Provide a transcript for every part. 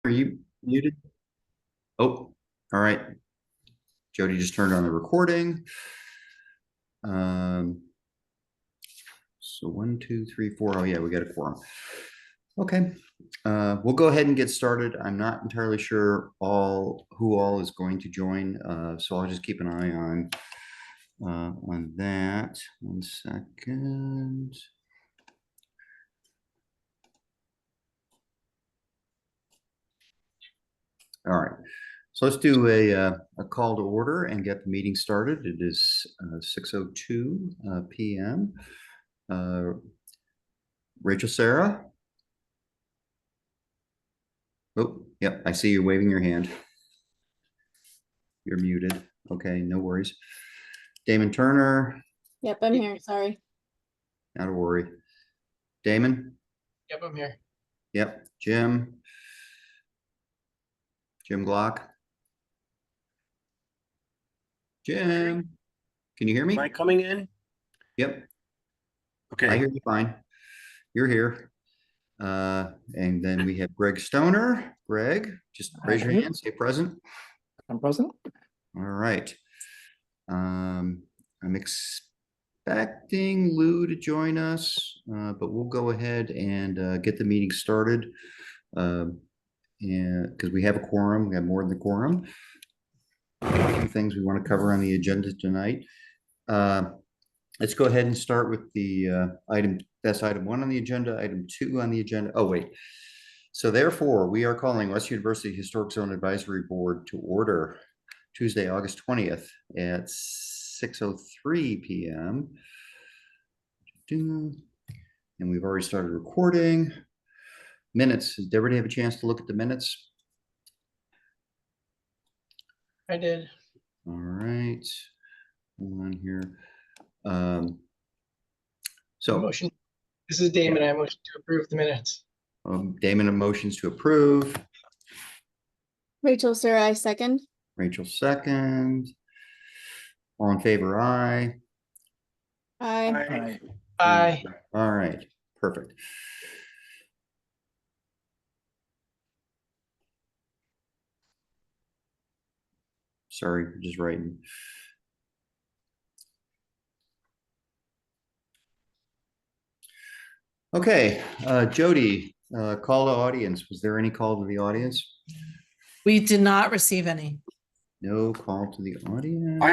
Are you muted? Oh, all right. Jody just turned on the recording. Um, so 1, 2, 3, 4. Oh yeah, we got a quorum. Okay. We'll go ahead and get started. I'm not entirely sure who all is going to join, so I'll just keep an eye on that. 1 second. All right. So let's do a call to order and get the meeting started. It is 6:02 p.m. Rachel Sarah. Oh, yep, I see you waving your hand. You're muted. Okay, no worries. Damon Turner, Yep, I'm here. Sorry. not a worry. Damon? Yep, I'm here. Yep. Jim Glock. Jim, can you hear me? Am I coming in? Yep, I Okay. hear you fine. You're here. And then we have Greg Stoner. Greg, just raise your hand, say present. I'm present. All right. I'm expecting Lou to join us, but we'll go ahead and get the meeting started. And because we have a quorum, we have more than the quorum. A few things we want to cover on the agenda tonight. Let's go ahead and start with the that's item 1 on the agenda, item 2 on the agenda. Oh, wait. So therefore, we are calling West University Historic Zone Advisory Board to order Tuesday, August 20th at 6:03 p.m. And we've already started recording. Minutes. Did everybody have a chance to look at the minutes? I did. All right. Hold on here. So Motion. This is Damon. I motion to approve the minutes. Damon, motions to approve. Rachel, sir, I second. Rachel, second. All in favor, aye. Aye. Aye. All right, perfect. Sorry, just writing. Okay, Jody, call to audience. Was there any call to the audience? We did not receive any. No call to the audience. I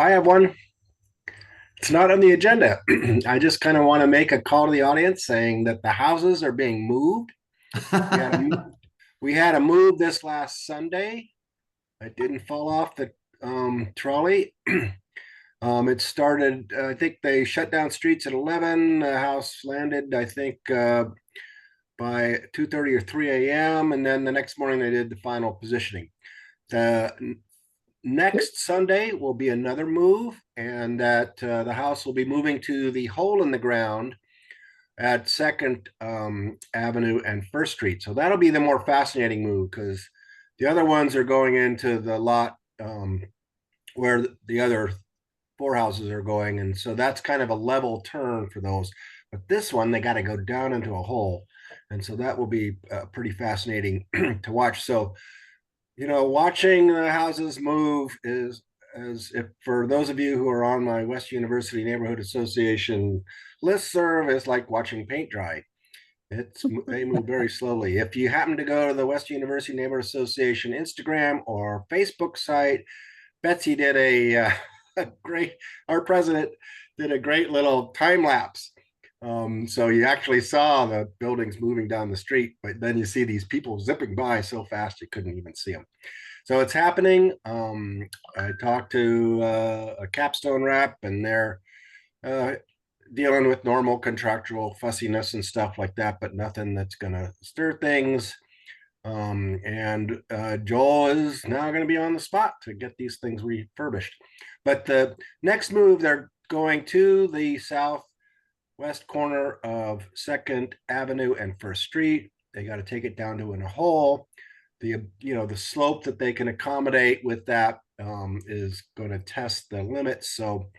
have one. It's not on the agenda. I just kind of want to make a call to the audience saying that the houses are being moved. We had a move this last Sunday. It didn't fall off the trolley. It started, I think they shut down streets at 11. The house landed, I think, by 2:30 or 3 a.m. And then the next morning they did the final positioning. The next Sunday will be another move, and that the house will be moving to the hole in the ground at 2nd Avenue and 1st Street. So that'll be the more fascinating move, because the other ones are going into the lot where the other 4 houses are going. And so that's kind of a level turn for those. But this one, they got to go down into a hole. And so that will be pretty fascinating to watch. So, you know, watching the houses move is, as if for those of you who are on my West University Neighborhood Association listserv, is like watching paint dry. They move very slowly. If you happen to go to the West University Neighborhood Association Instagram or Facebook site, Betsy did a great, our president did a great little time lapse. So you actually saw the buildings moving down the street, but then you see these people zipping by so fast you couldn't even see them. So it's happening. I talked to a capstone rep, and they're dealing with normal contractual fussiness and stuff like that, but nothing that's going to stir things. And Joel is now going to be on the spot to get these things refurbished. But the next move, they're going to the southwest corner of 2nd Avenue and 1st Street. They got to take it down to in a hole. The slope that they can accommodate with that is going to test the limits. So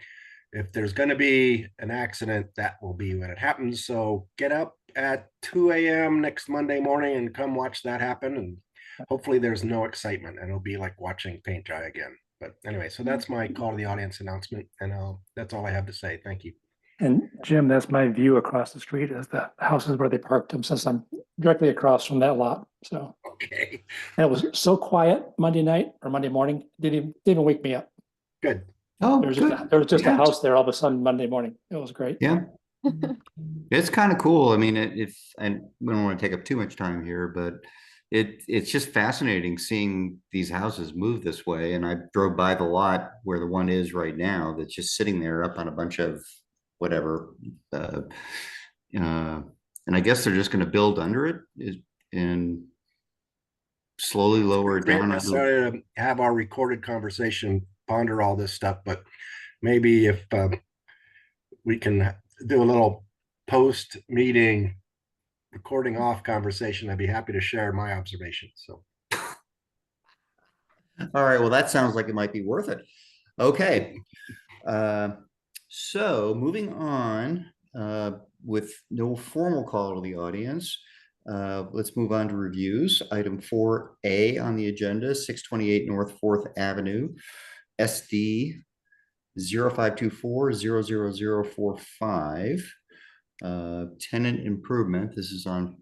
if there's going to be an accident, that will be when it happens. So get up at 2 a.m. next Monday morning and come watch that happen. And hopefully there's no excitement and it'll be like watching paint dry again. But anyway, so that's my call to the audience announcement, and that's all I have to say. Thank you. And Jim, that's my view across the street is the houses where they parked them, since I'm directly across from that lot. So, Okay, and it was so quiet Monday night or Monday morning, didn't even wake me up. good. Oh, There was good. there was just Yeah. a house there all of a sudden Monday morning. It was great. Yeah. It's kind of cool. I mean, it's, and we don't want to take up too much time here, but it's just fascinating seeing these houses move this way. And I drove by the lot where the one is right now that's just sitting there up on a bunch of whatever. And I guess they're just going to build under it and slowly lower it down. Necessarily to have our recorded conversation, ponder all this stuff, but maybe if we can do a little post-meeting recording off conversation, I'd be happy to share my observations. So, all right, well, that sounds like it might be worth it. Okay. So moving on, with no formal call to the audience, let's move on to reviews. Item 4A on the agenda, 628 North 4th Avenue, SD 0524-00045. Tenant improvement. This is on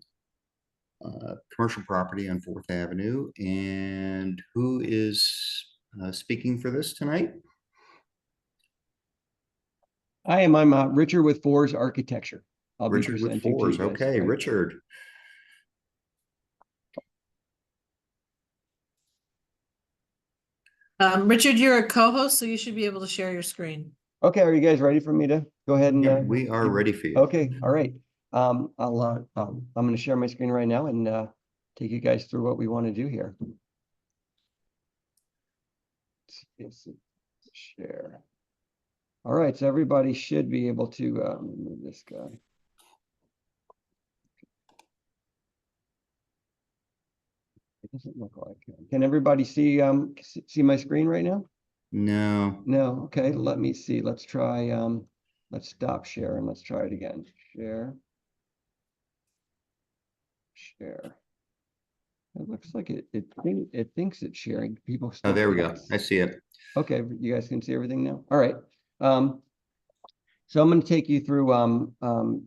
commercial property on 4th Avenue. And who is speaking for this tonight? I am. I'm Richard with Fours Architecture. I'll be Richard with presenting to you Fours. guys Okay, tonight. Richard. Richard, you're a co-host, so you should be able to share your screen. Okay, are you guys ready for me to go ahead and? Yeah, we are ready for you. Okay, all right. I'm going to share my screen right now and take you guys through what we want to do here. Let's share. All right, so everybody should be able to move this guy. It doesn't look like it. Can everybody see my screen right now? No. No, okay, let me see. Let's try let's stop share and let's try it again. Share. Share. It looks like it thinks it's sharing. People Oh, still there we go. can't. I see it. Okay, you guys can see everything now. All right. So I'm going to take you through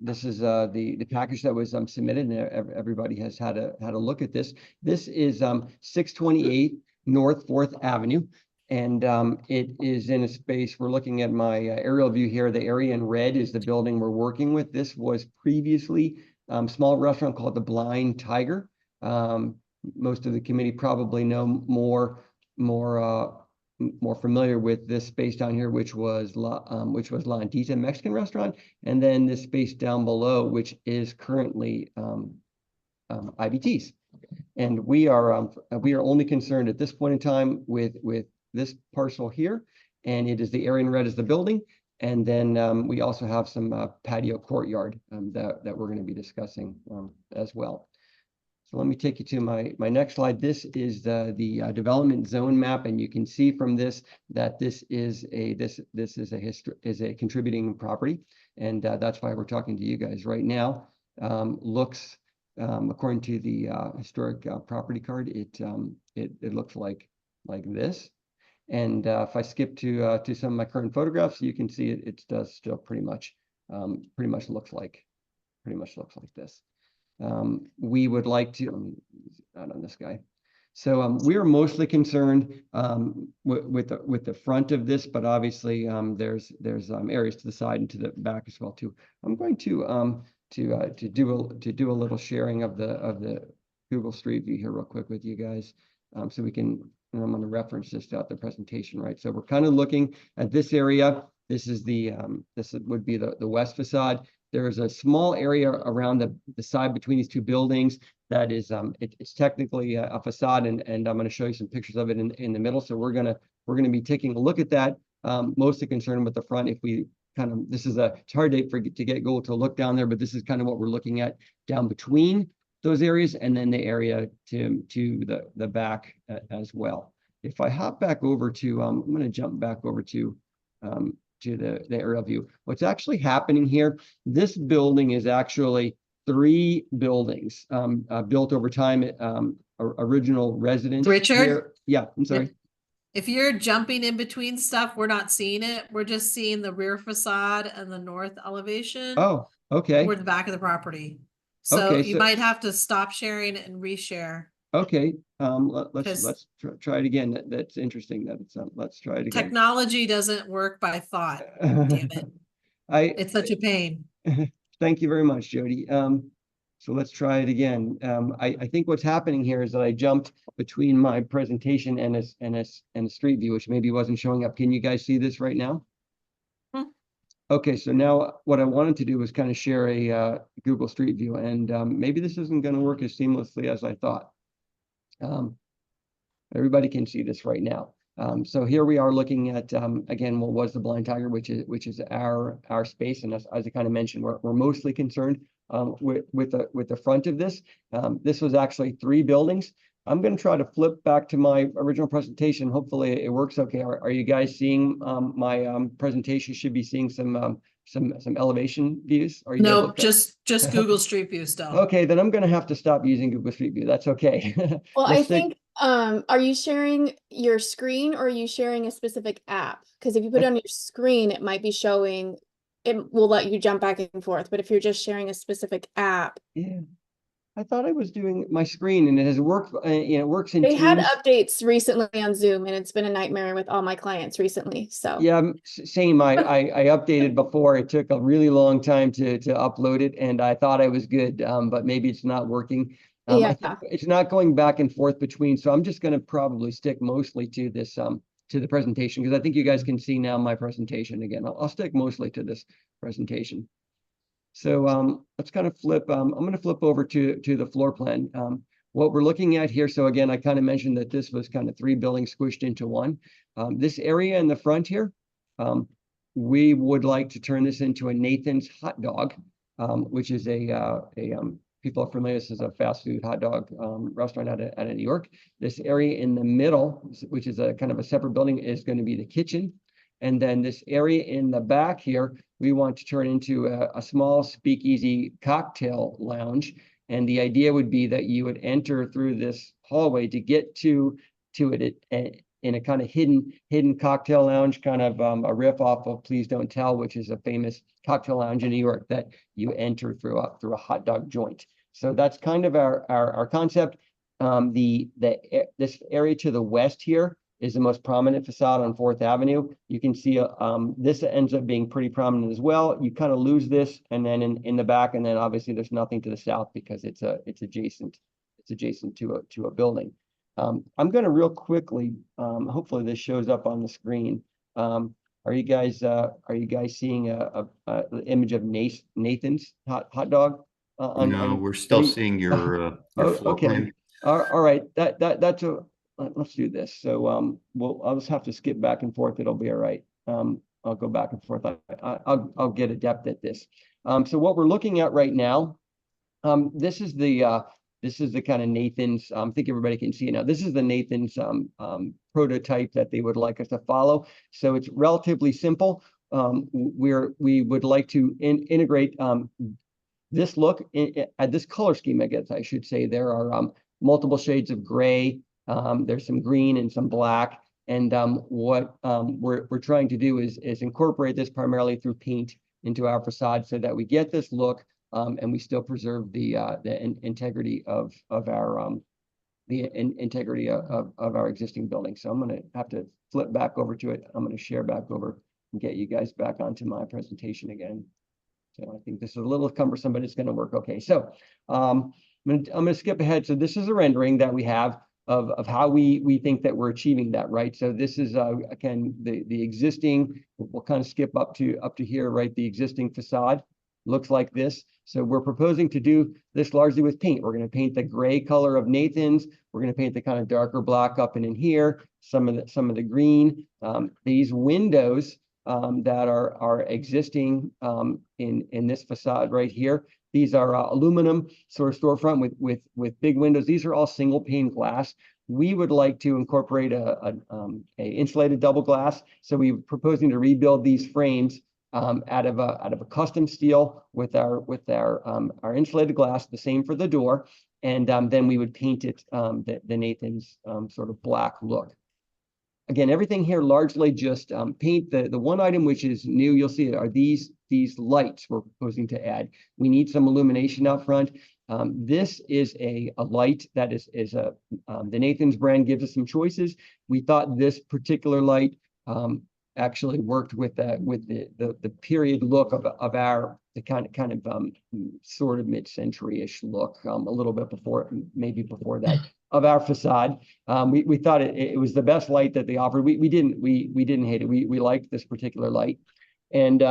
this is the package that was submitted, and everybody has had a look at this. This is 628 North 4th Avenue, and it is in a space. We're looking at my aerial view here. The area in red is the building we're working with. This was previously small restaurant called the Blind Tiger. Most of the committee probably know more familiar with this space down here, which was La Antita Mexican restaurant, and then this space down below, which is currently IBT's. And we are only concerned at this point in time with this parcel here, and it is the area in red is the building, and then we also have some patio courtyard that we're going to be discussing as well. So let me take you to my next slide. This is the development zone map, and you can see from this that this is a contributing property, and that's why we're talking to you guys right now. Looks according to the historic property card, it looks like this. And if I skip to some of my current photographs, you can see it does still pretty much looks like this. We would like to, not on this guy. So we are mostly concerned with the front of this, but obviously there's areas to the side and to the back as well too. I'm going to do a little sharing of the Google Street View here real quick with you guys, so we can. And I'm going to reference this throughout the presentation, right? So we're kind of looking at this area. This is this would be the west facade. There is a small area around the side between these two buildings that is it's technically a facade, and I'm going to show you some pictures of it in the middle. So we're gonna be taking a look at that. Mostly concerned with the front. If we kind of it's hard to get Google to look down there, but this is kind of what we're looking at down between those areas, and then the area to the back as well. If I hop back over to I'm going to jump back over to the aerial view. What's actually happening here, this building is actually 3 buildings built over time original residents. Richard? here. Yeah, I'm sorry. If you're jumping in between stuff, we're not seeing it. We're just seeing the rear facade and the north elevation. Oh, okay. Or the back of the property. So Okay, you so- might have to stop sharing and reshare. Okay, let's 'Cause- try it again. That's interesting. Let's try it again. Technology doesn't work by thought. Damn it. It's such a pain. Thank you very much, Jody. So let's try it again. I think what's happening here is that I jumped between my presentation and a street view, which maybe wasn't showing up. Can you guys see this right now? Hmm. Okay, so now what I wanted to do was kind of share a Google Street View, and maybe this isn't going to work as seamlessly as I thought. Everybody can see this right now. So here we are looking at again, what was the Blind Tiger, which is our space, and as I kind of mentioned, we're mostly concerned with the front of this. This was actually 3 buildings. I'm going to try to flip back to my original presentation. Hopefully it works okay. Are you guys seeing my presentation? Should be seeing some elevation views. Are you able Nope, to- just Google Street View still. Okay, then I'm going to have to stop using Google Street View. That's okay. Well, I Let's take- think, are you sharing your screen or are you sharing a specific app? Because if you put it on your screen, it might be showing, it will let you jump back and forth. But if you're just sharing a specific app, Yeah, I thought I was doing my screen, and it has worked. It works in they had Teams. updates recently on Zoom and it's been a nightmare with all my clients recently. So Yeah, same. I updated before. It took a really long time to upload it, and I thought I was good, but maybe it's not working. I Yeah. think it's not going back and forth between. So I'm just going to probably stick mostly to this to the presentation, because I think you guys can see now my presentation again. I'll stick mostly to this presentation. So let's kind of flip. I'm going to flip over to the floor plan. What we're looking at here. So again, I kind of mentioned that this was kind of 3 buildings squished into one. This area in the front here, we would like to turn this into a Nathan's Hot Dog, which is people are familiar. This is a fast food hot dog restaurant out of New York. This area in the middle, which is a kind of a separate building, is going to be the kitchen. And then this area in the back here, we want to turn into a small speakeasy cocktail lounge. And the idea would be that you would enter through this hallway to get to it in a kind of hidden cocktail lounge, kind of a riff off of Please Don't Tell, which is a famous cocktail lounge in New York that you enter through a hot dog joint. So that's kind of our concept. This area to the west here is the most prominent facade on 4th Avenue. You can see this ends up being pretty prominent as well. You kind of lose this, and then in the back, and then obviously there's nothing to the south because it's adjacent to a building. I'm going to real quickly, hopefully this shows up on the screen. Are you guys seeing a image of Nathan's hot dog? No, we're still seeing your floor okay. plan. All right, that's let's do this. So I'll just have to skip back and forth. It'll be all right. I'll go back and forth. I'll get adept at this. So what we're looking at right now, this is the kind of Nathan's. I think everybody can see it now. This is the Nathan's prototype that they would like us to follow. So it's relatively simple. We would like to integrate this look at this color scheme. I guess I should say there are multiple shades of gray. There's some green and some black. And what we're trying to do is incorporate this primarily through paint into our facade so that we get this look. And we still preserve the integrity of our integrity of our existing building. So I'm going to have to flip back over to it. I'm going to share back over and get you guys back onto my presentation again. So I think this is a little cumbersome, but it's going to work okay. So I'm going to skip ahead. So this is a rendering that we have of how we think that we're achieving that, right? So this is again the existing. We'll kind of skip up to here, right? The existing facade looks like this. So we're proposing to do this largely with paint. We're going to paint the gray color of Nathan's. We're going to paint the kind of darker black up and in here. Some of the green. These windows that are existing in this facade right here. These are aluminum sort of storefront with big windows. These are all single pane glass. We would like to incorporate a insulated double glass. So we're proposing to rebuild these frames out of a custom steel with our insulated glass. The same for the door. and then we would paint it the Nathan's sort of black look. Again, everything here largely just paint. The one item which is new, you'll see, are these lights we're proposing to add. We need some illumination out front. This is a light that is the Nathan's brand gives us some choices. We thought this particular light actually worked with the period look of our the kind of sort of mid-century-ish look, a little bit before, maybe before that, of our facade. We thought it was the best light that they offered. We didn't hate it. We liked this particular light. And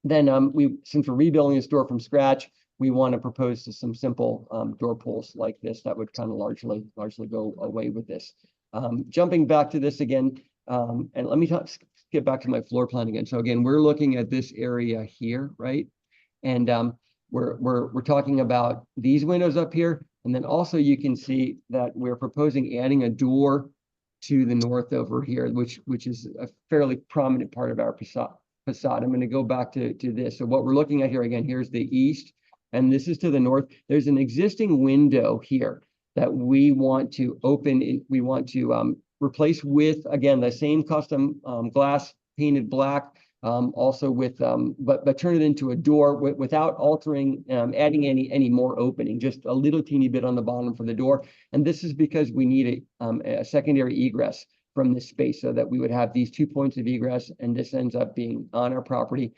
then since we're rebuilding this door from scratch, we want to propose to some simple door pulls like this that would kind of largely go away with this. Jumping back to this again, and let me get back to my floor plan again. So again, we're looking at this area here, right? And we're talking about these windows up here. And then also you can see that we're proposing adding a door to the north over here, which is a fairly prominent part of our facade. I'm going to go back to this. So what we're looking at here again, here's the east, and this is to the north. There's an existing window here that we want to open. We want to replace with, again, the same custom glass painted black, also with, but turn it into a door without altering, adding any more opening, just a little teeny bit on the bottom for the door. And this is because we need a secondary egress from this space so that we would have these 2 points of egress, and this ends up being on our property,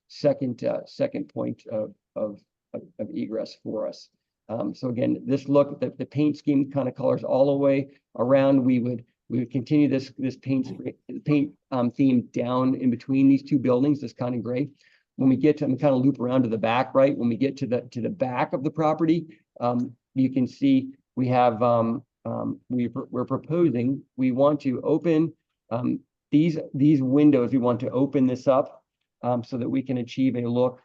second point of egress for us. So again, this look, the paint scheme kind of colors all the way around. We would continue this paint theme down in between these two buildings, this kind of gray. When we get to, and kind of loop around to the back, right? When we get to the back of the property, you can see we have we're proposing, we want to open these windows. We want to open this up so that we can achieve a look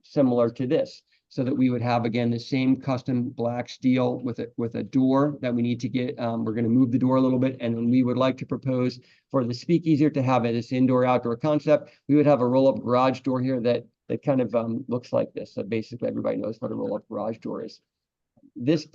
similar to this. So that we would have, again, the same custom black steel with a door that we need to get. We're going to move the door a little bit, and then we would like to propose for the speakeasy to have this indoor-outdoor concept. We would have a roll-up garage door here that kind of looks like this. So basically, everybody knows what a roll-up garage door is. This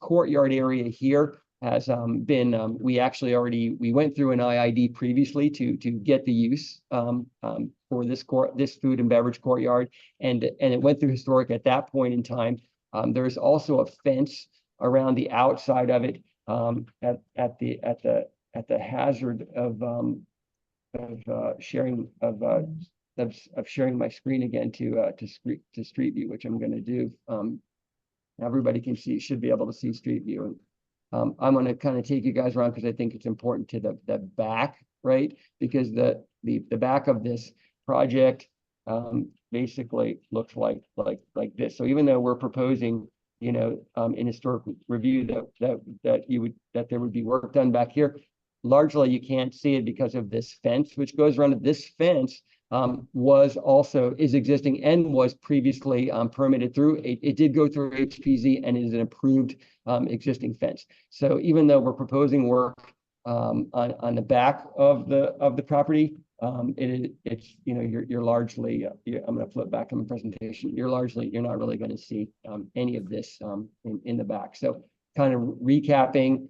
courtyard area here has been, we actually we went through an IID previously to get the use for this food and beverage courtyard, and it went through historic at that point in time. There's also a fence around the outside of it at the hazard of sharing sharing my screen again to Street View, which I'm going to do. Everybody can see, should be able to see Street View. I'm going to kind of take you guys around because I think it's important to the back, right? Because the back of this project basically looks like this. So even though we're proposing, in historic review that there would be work done back here, largely you can't see it because of this fence which goes around it. This fence is existing and was previously permitted through. It did go through HPZ and is an approved existing fence. So even though we're proposing work on the back of the property, it's you're largely I'm going to flip back on the presentation. You're not really going to see any of this in the back. So kind of recapping.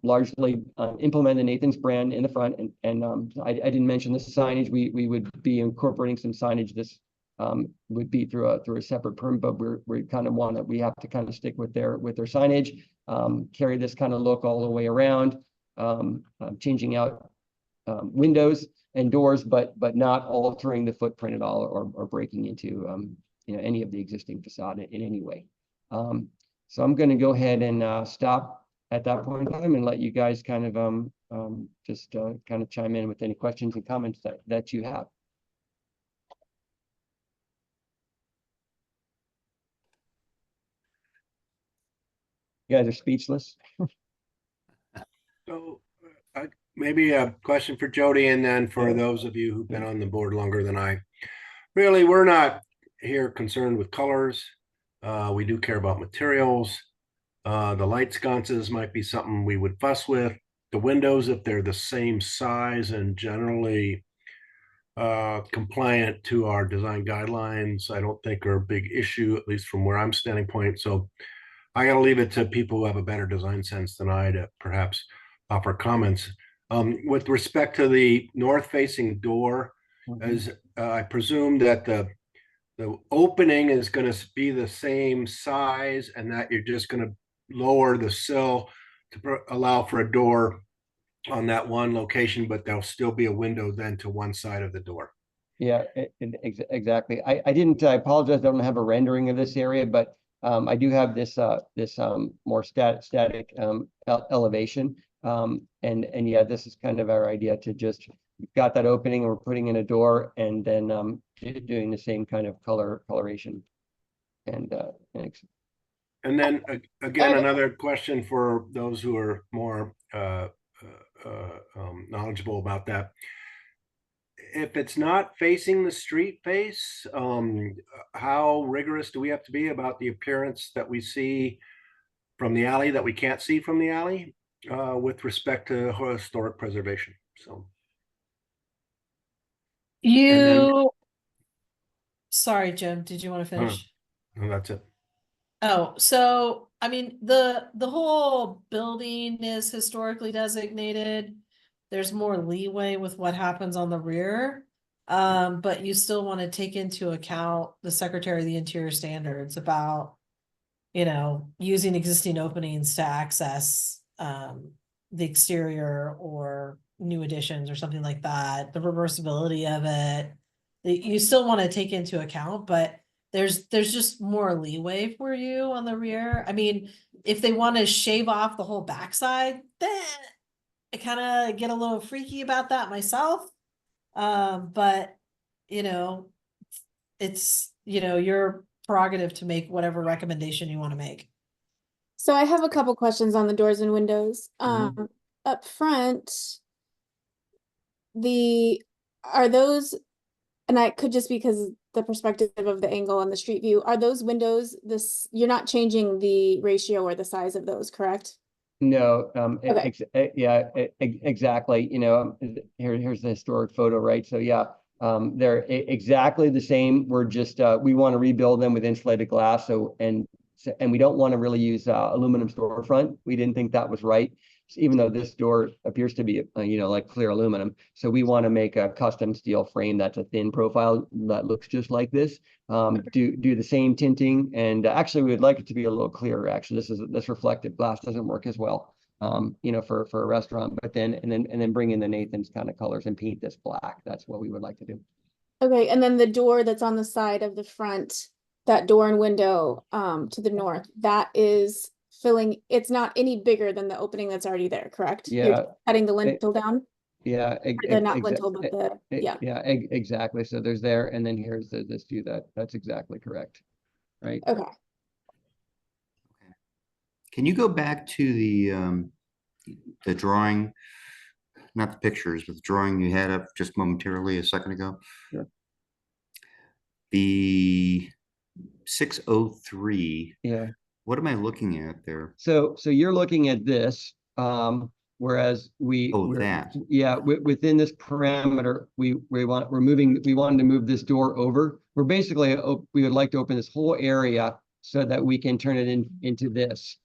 Largely implement the Nathan's brand in the front, and I didn't mention the signage. We would be incorporating some signage. This would be through a separate permit, but we kind of we have to kind of stick with their signage, carry this kind of look all the way around, changing out windows and doors, but not altering the footprint at all or breaking into any of the existing facade in any way. So I'm going to go ahead and stop at that point in time and let you guys kind of just kind of chime in with any questions and comments that you have. You guys are speechless. So maybe a question for Jody, and then for those of you who've been on the board longer than I. Really, we're not here concerned with colors. We do care about materials. The light sconces might be something we would fuss with. The windows, if they're the same size and generally compliant to our design guidelines, I don't think are a big issue, at least from where I'm standing point. So I gotta leave it to people who have a better design sense than I to perhaps offer comments. With respect to the north-facing door, as I presume that the opening is gonna be the same size and that you're just gonna lower the sill to allow for a door on that one location, but there'll still be a window then to one side of the door. Yeah, exactly. I apologize, I don't have a rendering of this area, but I do have this more static elevation. And yeah, this is kind of our idea to just, we've got that opening and we're putting in a door and then doing the same kind of coloration. And And then again, another question for those who are more knowledgeable about that. If it's not facing the street face, how rigorous do we have to be about the appearance that we see from the alley that we can't see from the alley with respect to historic preservation? So, You, sorry, Jim, did you want to finish? no, that's it. Oh, so I mean, the whole building is historically designated. There's more leeway with what happens on the rear. But you still want to take into account the Secretary of the Interior standards about, you know, using existing openings to access the exterior or new additions or something like that, the reversibility of it. You still want to take into account, but there's just more leeway for you on the rear. I mean, if they want to shave off the whole backside, then I kind of get a little freaky about that myself. But you know, it's, you know, your prerogative to make whatever recommendation you want to make. So I have a couple questions on the doors and windows. Mhm. Up front, are those, and I could just because the perspective of the angle and the street view, are those windows you're not changing the ratio or the size of those, correct? No, Okay. yeah, exactly. You know, here's the historic photo, right? So yeah, they're exactly the same. We're just we want to rebuild them with insulated glass. So and we don't want to really use aluminum storefront. We didn't think that was right, even though this door appears to be you know, like clear aluminum. So we want to make a custom steel frame that's a thin profile that looks just like this. Do the same tinting, and actually we would like it to be a little clearer. Actually, this reflective glass doesn't work as well, you know, for a restaurant. But then bring in the Nathan's kind of colors and paint this black. That's what we would like to do. Okay, and then the door that's on the side of the front, that door and window to the north, that is filling, it's not any bigger than the opening that's already there, correct? You're Yeah, just cutting the lintel down? yeah, Or the not lintel, but yeah. yeah, exactly. So there's there, and then here's this view. That's exactly correct, right? Okay. Can you go back to the drawing, not the pictures, but the drawing you had up just momentarily a second ago? Sure. The 603. Yeah. What am I looking at there? So you're looking at this, whereas That. yeah, within this parameter, we wanted to move this door over. We're basically we would like to open this whole area so that we can turn it into this.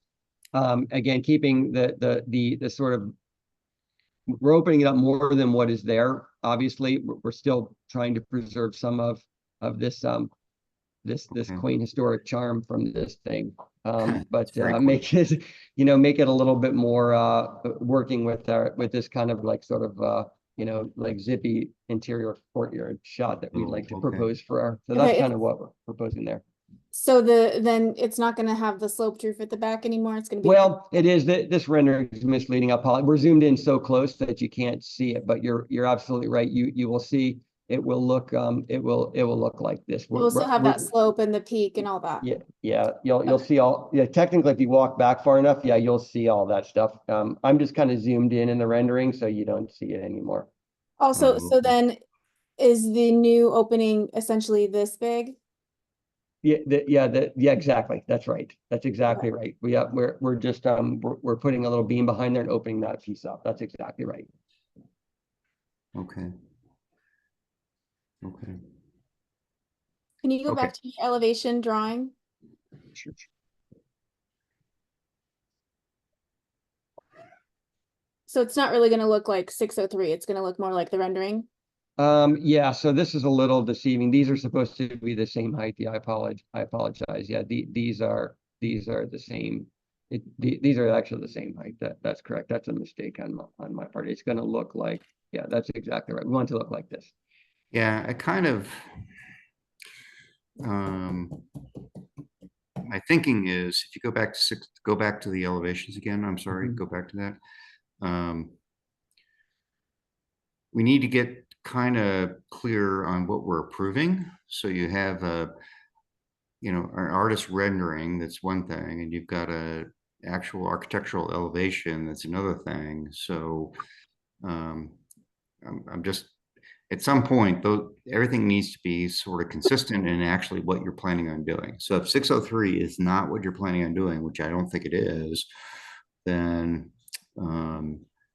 Again, keeping the sort of, we're opening it up more than what is there. Obviously, we're still trying to preserve some of this this Okay. quaint historic charm from this thing. But It's very make it, you know, make it a little bit more working with this kind of like sort of you know, like zippy interior courtyard shot that we'd Oh, like to okay. propose for our, so Okay, that's kind of what we're proposing there. So then it's not gonna have the sloped roof at the back anymore, it's gonna be. Well, it is, this rendering is misleading. We're zoomed in so close that you can't see it, but you're absolutely right. You will see, it will look look like this. We'll still have that slope and the peak and all that. Yeah, you'll see all, yeah, technically if you walk back far enough, yeah, you'll see all that stuff. I'm just kind of zoomed in the rendering, so you don't see it anymore. Also, Oh, so okay. then is the new opening essentially this big? Yeah, exactly. That's right. That's exactly right. We're just we're putting a little beam behind there and opening that piece up. That's exactly right. Okay. Okay. Can you go Okay. back to your elevation drawing? Sure. So it's not really gonna look like 603. It's gonna look more like the rendering. Yeah, so this is a little deceiving. These are supposed to be the same height. Yeah, I apologize. Yeah, these are the same. These are actually the same height. That's correct. That's a mistake on my part. It's gonna look like, yeah, that's exactly right. We want it to look like this. Yeah, I kind of, my thinking is if you go back to go back to the elevations again, I'm sorry, Mhm. go back to that. We need to get kind of clear on what we're approving. So you have an artist rendering, that's one thing, and you've got a actual architectural elevation, that's another thing. So I'm just, at some point, though, everything needs to be sort of consistent in actually what you're planning on doing. So if 603 is not what you're planning on doing, which I don't think it is, then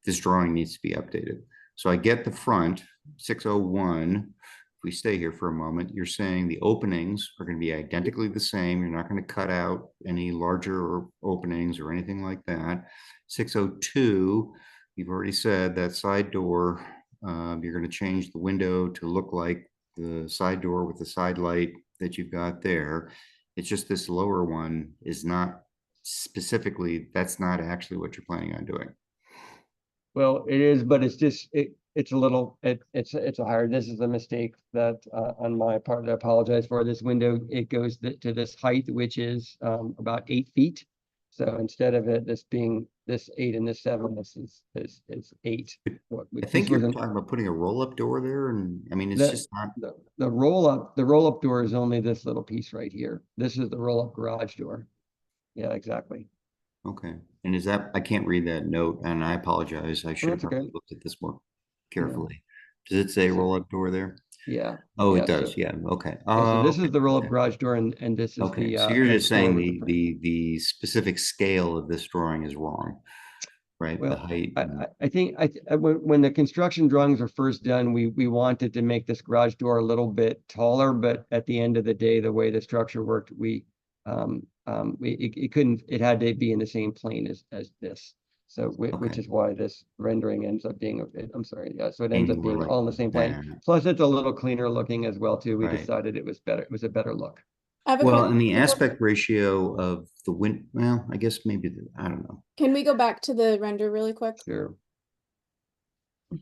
this drawing needs to be updated. So I get the front 601. If we stay here for a moment, you're saying the openings are going to be identically the same. You're not going to cut out any larger openings or anything like that. 602, you've already said that side door, you're going to change the window to look like the side door with the side light that you've got there. It's just this lower one is not specifically, that's not actually what you're planning on doing. Well, it is, but it's just, it's a little, it's a higher, this is a mistake that on my part, I apologize for. This window, it goes to this height, which is about 8 feet. So instead of this being this 8 and this 7, this is 8. I think you're talking about putting a roll-up door there, and I mean, it's just not. The roll-up door is only this little piece right here. This is the roll-up garage door. Yeah, exactly. Okay, and is that, I can't read that note, and I apologize. I should have that's okay. probably looked at this more carefully. Does it say roll-up door there? Yeah. Oh, yeah, it does. so, Yeah. Okay. yeah, so this okay, is the roll-up okay. garage door, and this is Okay, the. so you're just saying door with the specific scale of this drawing is wrong, right? The Well, height. I think when the construction drawings were first done, we wanted to make this garage door a little bit taller, but at the end of the day, the way the structure worked, it couldn't, it had to be in the same plane as this. So which Okay. is why this rendering ends up being, I'm sorry, yeah, so it ends up Angle being like all in the same plane. that. Plus, it's a little cleaner looking as well too. We Right. decided it was better. It was a better look. I have a Well, question. and the aspect ratio of the wind, well, I guess maybe, I don't know. Can we go back to the render really quick? Sure.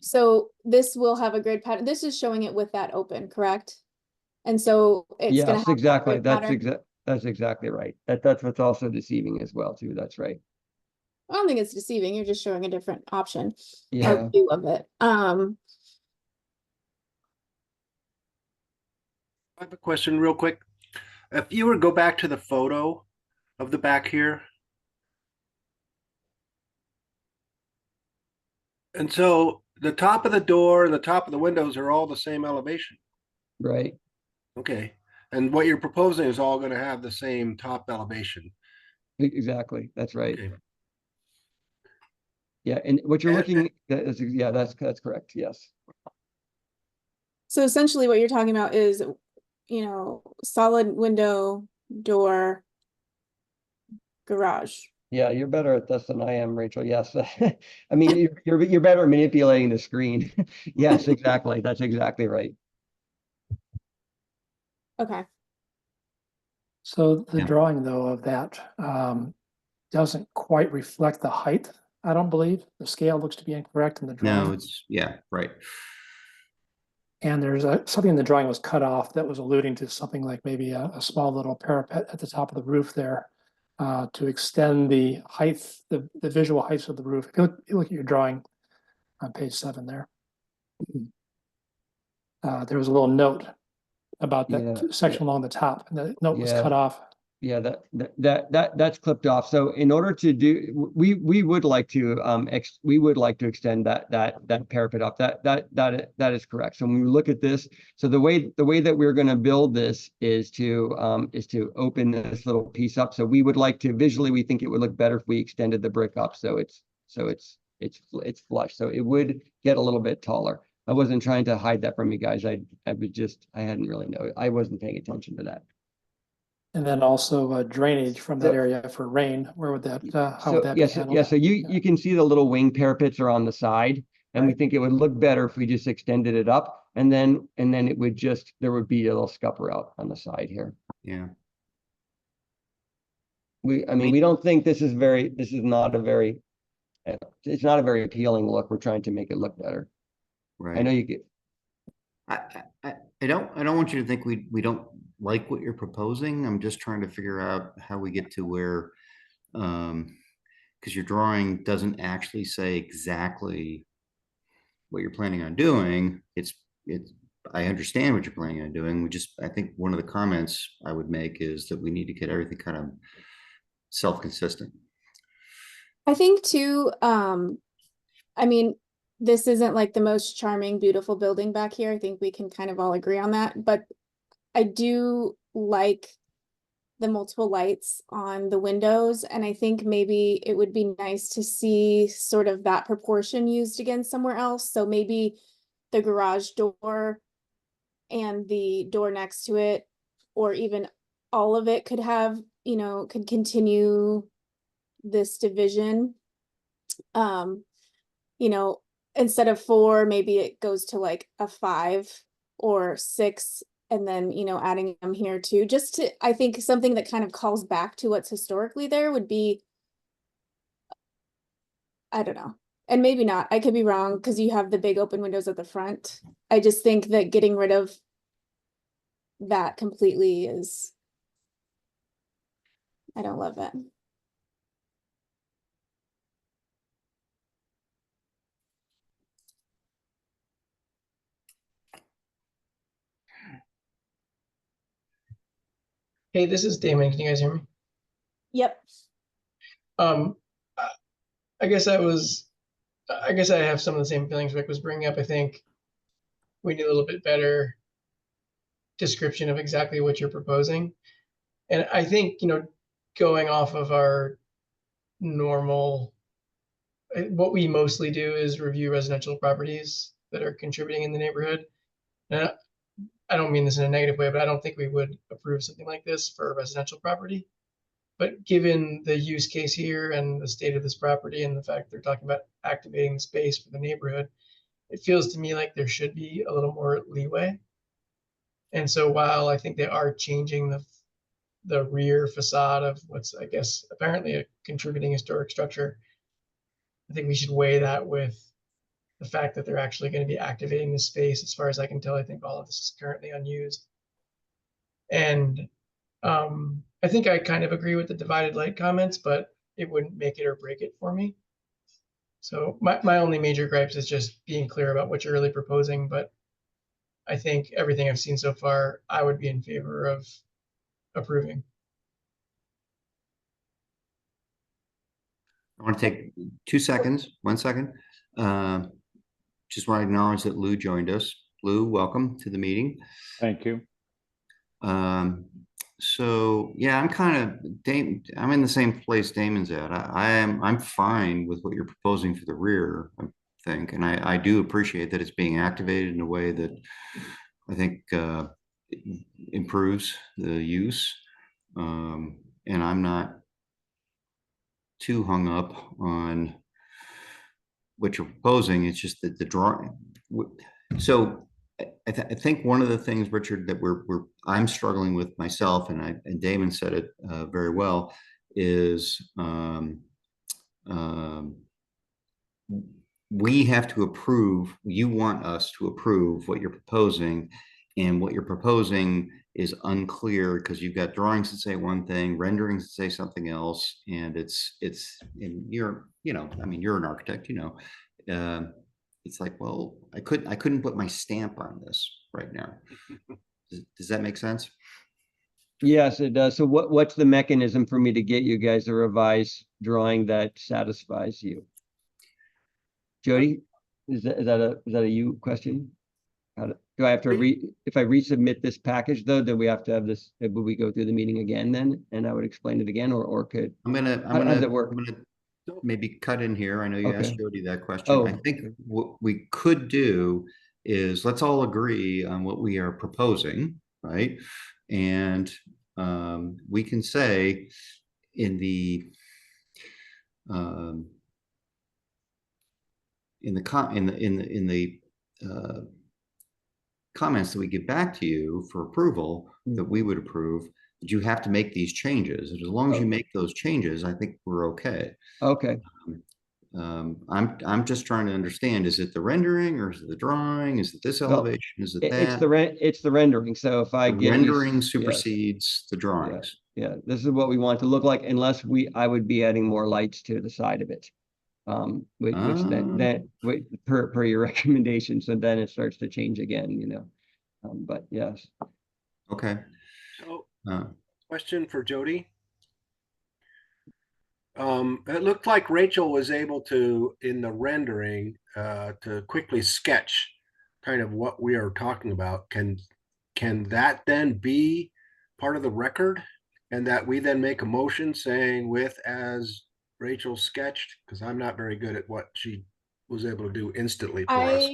So this will have a grid pattern. This is showing it with that open, correct? And so it's gonna Yes, have that exactly. grid That's exactly right. That's what's also deceiving as well too. That's right. I don't think it's deceiving. You're just showing a different option Yeah. or view of it. I have a question real quick. If you were to go back to the photo of the back here. And so the top of the door and the top of the windows are all the same elevation. Right. Okay. And what you're proposing is all going to have the same top elevation. Exactly. That's right. Okay. Yeah. And what you're And- looking at is, yeah, that's correct. Yes. So essentially what you're talking about is, solid window, door, garage. Yeah. You're better at this than I am, Rachel. Yes. I mean, you're better at manipulating the screen. Yes, exactly. That's exactly right. Okay. So the Yeah. drawing though of that doesn't quite reflect the height, I don't believe. The scale looks to be incorrect in the No, drawing. it's, yeah, right. And there's something in the drawing was cut off that was alluding to something like maybe a small little parapet at the top of the roof there to extend the height, the visual heights of the roof. If you look at your drawing on page 7 there. There was a little note about that Yeah, section along the top, and the note was Yeah. cut off. Yeah, that's clipped off. So in order to do, we would like to extend that parapet up. That is correct. So when we look at this, so the way that we're going to build this is to open this little piece up. So we would like to visually, we think it would look better if we extended the brick up. So it's flush. So it would get a little bit taller. I wasn't trying to hide that from you guys. I hadn't really known. I wasn't paying attention to that. And then also drainage from that So- area for rain, where would that, how would So, that be yes, handled? yeah, so you can see the little wing parapets are on the side, and we Right. think it would look better if we just extended it up, and then it would just, there would be a little scupper out on the side here. Yeah. I mean, we don't think this is not a very, it's not a very appealing look. We're trying to make it look better. I know Right. you get, I don't want you to think we don't like what you're proposing. I'm just trying to figure out how we get to where, because your drawing doesn't actually say exactly what you're planning on doing. I understand what you're planning on doing. I think one of the comments I would make is that we need to get everything kind of self-consistent. I think too, I mean, this isn't like the most charming, beautiful building back here. I think we can kind of all agree on that, but I do like the multiple lights on the windows, and I think maybe it would be nice to see sort of that proportion used again somewhere else. So maybe the garage door and the door next to it, or even all of it could have, could continue this division. Instead of 4, maybe it goes to like a 5 or 6, and then, adding them here too, I think something that kind of calls back to what's historically there would be, I don't know. And maybe not, I could be wrong, because you have the big open windows at the front. I just think that getting rid of that completely is, I don't love it. Hey, this is Damon. Can you guys hear me? Yep. Um, I I guess I have some of the same feelings Rick was bringing up. I think we need a little bit better description of exactly what you're proposing. And I think, going off of our normal, what we mostly do is review residential properties that are contributing in the neighborhood. And I don't mean this in a negative way, but I don't think we would approve something like this for a residential property. But given the use case here and the state of this property and the fact they're talking about activating the space for the neighborhood, it feels to me like there should be a little more leeway. And so while I think they are changing the rear facade of what's, I guess, apparently a contributing historic structure, I think we should weigh that with the fact that they're actually going to be activating the space. As far as I can tell, I think all of this is currently unused. And I think I kind of agree with the divided light comments, but it wouldn't make it or break it for me. So my only major gripes is just being clear about what you're really proposing. But I think everything I've seen so far, I would be in favor of approving. I want to take 2 seconds, 1 second. Just want to acknowledge that Lou joined us. Lou, welcome to the meeting. Thank you. So yeah, I'm in the same place Damon's at. I'm fine with what you're proposing for the rear, I think, and I do appreciate that it's being activated in a way that I think improves the use. And I'm not too hung up on what you're proposing. It's just that the drawing. So I think one of the things, Richard, that I'm struggling with myself, and Damon said it very well, is we have to approve. You want us to approve what you're proposing, and what you're proposing is unclear because you've got drawings that say one thing, renderings that say something else, and and you're an architect, it's like, well, I couldn't put my stamp on this right now. Does that make sense? yes, it does. So what's the mechanism for me to get you guys a revised drawing that satisfies you? Jody, is that a you question? Do I have to if I resubmit this package though, do we have to have this, will we go through the meeting again then? And I would explain it again, or could, How does it work? I'm gonna maybe cut in here. I know you asked Okay. Jody that question. I Oh. think what we could do is let's all agree on what we are proposing, right? And we can say in the comments that we get back to you for approval that we would approve, that you have to make these changes. And as long as you make those changes, I think we're okay. Okay. I'm just trying to understand, is it the rendering or is it the drawing? Is it this Well, elevation? Is it It's that? it's the rendering. So if I The give you, rendering yes, supersedes the drawings. yeah, this is what we want to look like, unless I would be adding more lights to the side of it. Which then per your recommendation, so then it starts to change again, you know. But yes. Okay. So, Uh, question for Jody. It looked like Rachel was able to, in the rendering, to quickly sketch kind of what we are talking about. Can that then be part of the record, and that we then make a motion saying with as Rachel sketched? Because I'm not very good at what she was able to do instantly for us.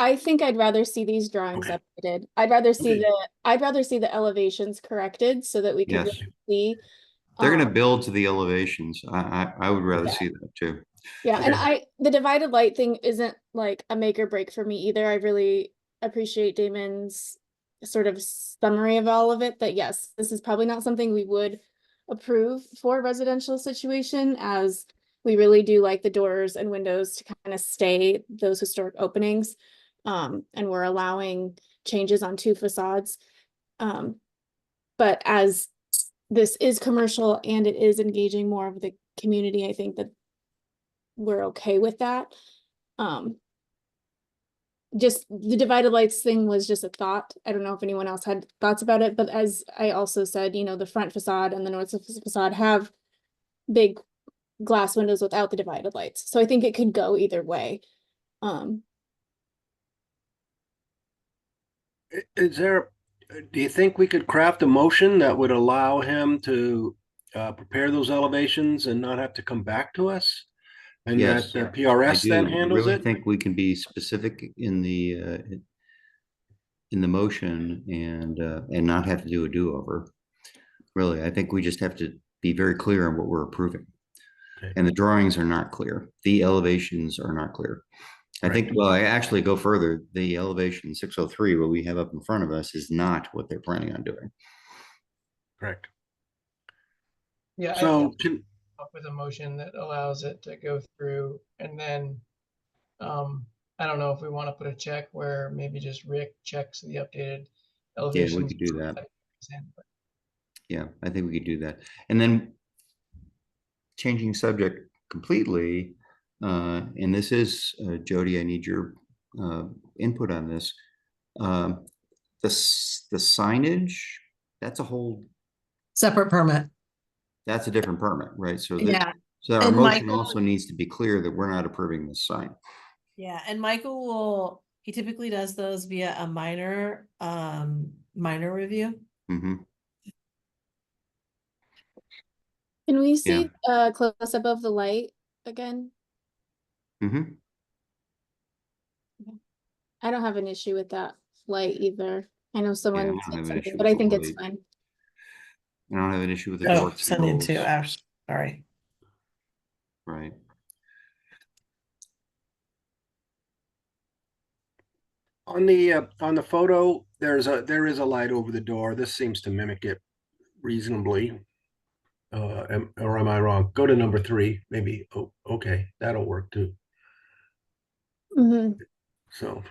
I think I'd rather see these drawings Okay. updated. I'd rather see Okay. the elevations corrected so that we could Yes. really see. They're going to um, build to the elevations. I would rather Yeah. see that too. Yeah, and Okay. the divided light thing isn't like a make or break for me either. I really appreciate Damon's sort of summary of all of it, that yes, this is probably not something we would approve for a residential situation, as we really do like the doors and windows to kind of stay those historic openings. And we're allowing changes on 2 facades. But as this is commercial and it is engaging more of the community, I think that we're okay with that. Just the divided lights thing was just a thought. I don't know if anyone else had thoughts about it, but as I also said, you know, the front facade and the north facade have big glass windows without the divided lights. So I think it could go either way. Is there, do you think we could craft a motion that would allow him to prepare those elevations and not have to come back to us? And Yes, that the I PRS then do handles really it? think we can be specific in the motion and not have to do a do-over. Really, I think we just have to be very clear on what we're approving. Okay. And the drawings are not clear. The elevations are not clear. I think, well, I actually go further. The elevation 603, what we have up in front of us, is not what they're planning on doing. Correct. Yeah, I So think up with a motion that allows it to go through, and then I don't know if we want to put a check where maybe just Rick checks the updated Yeah, elevations. we could do that. Yeah, I think we could do that. And then changing subject completely, and this is, Jody, I need your input on this. The signage, that's a whole, Separate permit. that's a different permit, right? So Yeah. so our And motion Michael- also needs to be clear that we're not approving this sign. Yeah, and Michael he typically does those via a minor review. Mhm. Can we see close up of the light again? Mhm. I don't have an issue with that light either. I know someone don't said have an something, issue but with I the think it's light. fine. I don't have an issue with the Oh, door send it to seals, Ash. Sorry. right? on the photo, there is a light over the door. This seems to mimic it reasonably. Or am I wrong? Go to number 3, maybe. Oh, okay, that'll work too. Mhm. So,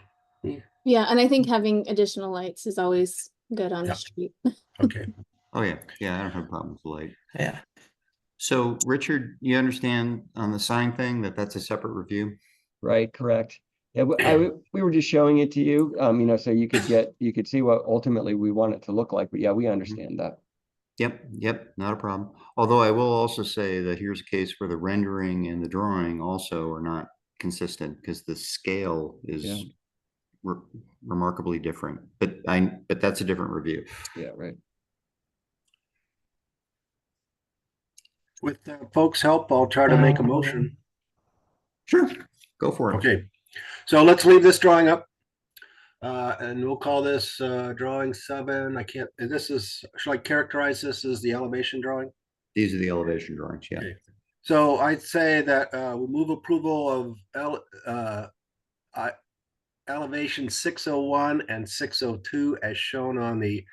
Yeah, and I think having additional lights is always good on Yeah. the street. okay. Oh, yeah, I don't have a problem with the light. Yeah. So Richard, you understand on the sign thing that that's a separate review? Right, correct. Yeah, we were just showing it to you, you know, so you could see what ultimately we want it to look like. But yeah, we understand that. Yep, not a problem. Although I will also say that here's a case where the rendering and the drawing also are not consistent because the scale is Yeah. remarkably different. But that's a different review. Yeah, right. With folks' help, I'll try to make a motion. Sure, go for it. Okay, so let's leave this drawing up. And we'll call this drawing 7. I can't, should I characterize this as the elevation drawing? These are the elevation drawings, yeah. Okay. So I'd say that we'll move approval of elevation 601 and 602 as shown on the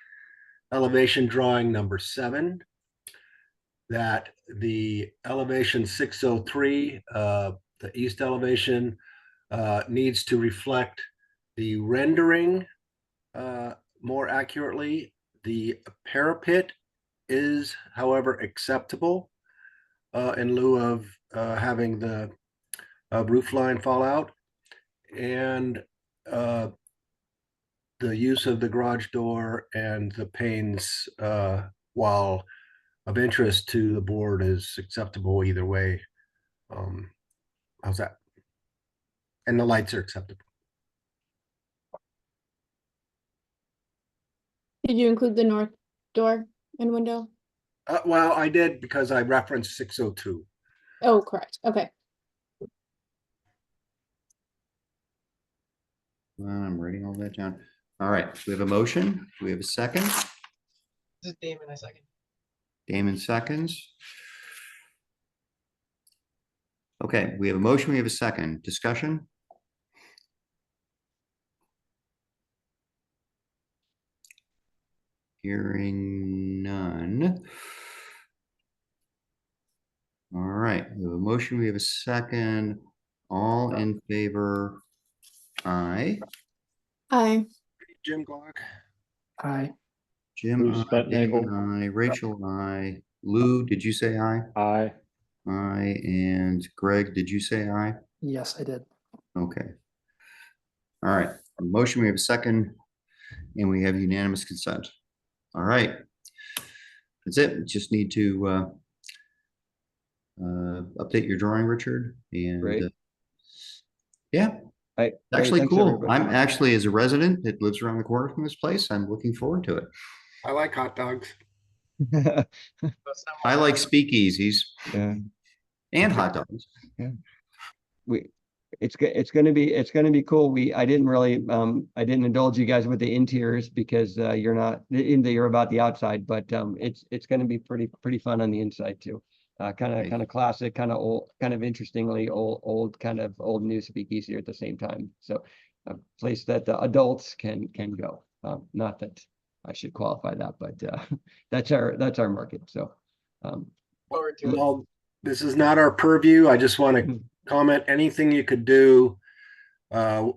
elevation drawing number 7. That the elevation 603, the east elevation, needs to reflect the rendering more accurately. The parapet is, however, acceptable in lieu of having the roof line fall out. And the use of the garage door and the panes, while of interest to the board, is acceptable either way. How's that? And the lights are acceptable. Did you include the north door and window? Well, I did because I referenced 602. Oh, correct. Okay. I'm writing all that down. All right, we have a motion. Do we have a second? This is Damon, I second. Damon seconds. Okay, we have a motion, we have a second. Discussion? Hearing none. All right, we have a motion, we have a second. All in favor? Aye. Aye. Jim Glock. Aye. Jim, Lou aye. Spetnagel. Damon, aye. Rachel, aye. Lou, did you say aye? Aye. Aye. And Greg, did you say aye? Yes, I did. Okay. All right, a motion, we have a second, and we have unanimous consent. All right. That's it. We just need to update your drawing, Richard, and Great. yeah, Great, actually thanks, cool. everybody. I'm actually, as a resident that lives around the corner from this place, I'm looking forward to it. I like hot dogs. I like speakeasies Yeah. and hot dogs. It's gonna be cool. I didn't indulge you guys with the interiors because you're about the outside, but it's gonna be pretty fun on the inside too. Kind of classic, kind of old, kind of interestingly old kind of old new speakeasy at the same time. So a place that the adults can go. Not that I should qualify that, but that's our market. So Forward to it. Well, this is not our purview. I just want to comment, anything you could do that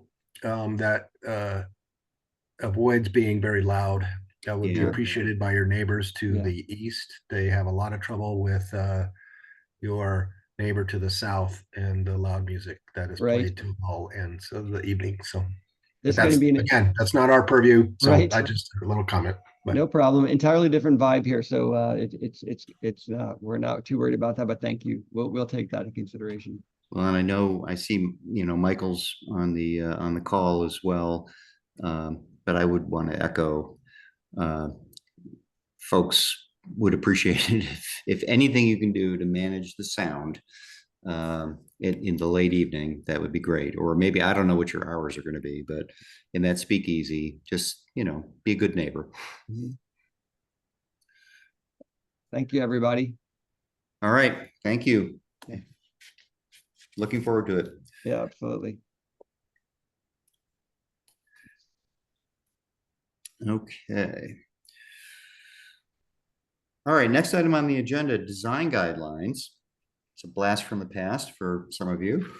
avoids being very loud. That would be Yeah. appreciated by your neighbors to Yeah. the east. They have a lot of trouble with your neighbor to the south and the loud music that is Right. played to all ends of the evening. So this is that's, gonna be again, that's not our purview. So Right. I just, a little comment. But no problem. Entirely different vibe here. So it's we're not too worried about that, but thank you. We'll take that in consideration. Well, and I know I see, Michael's on the call as well. But I would want to echo, folks would appreciate it if anything you can do to manage the sound in the late evening, that would be great. Or maybe, I don't know what your hours are going to be, but in that speakeasy, just, be a good neighbor. Thank you, everybody. All right. Thank you. Looking forward to it. Yeah, absolutely. Okay. All right, next item on the agenda, design guidelines. It's a blast from the past for some of you.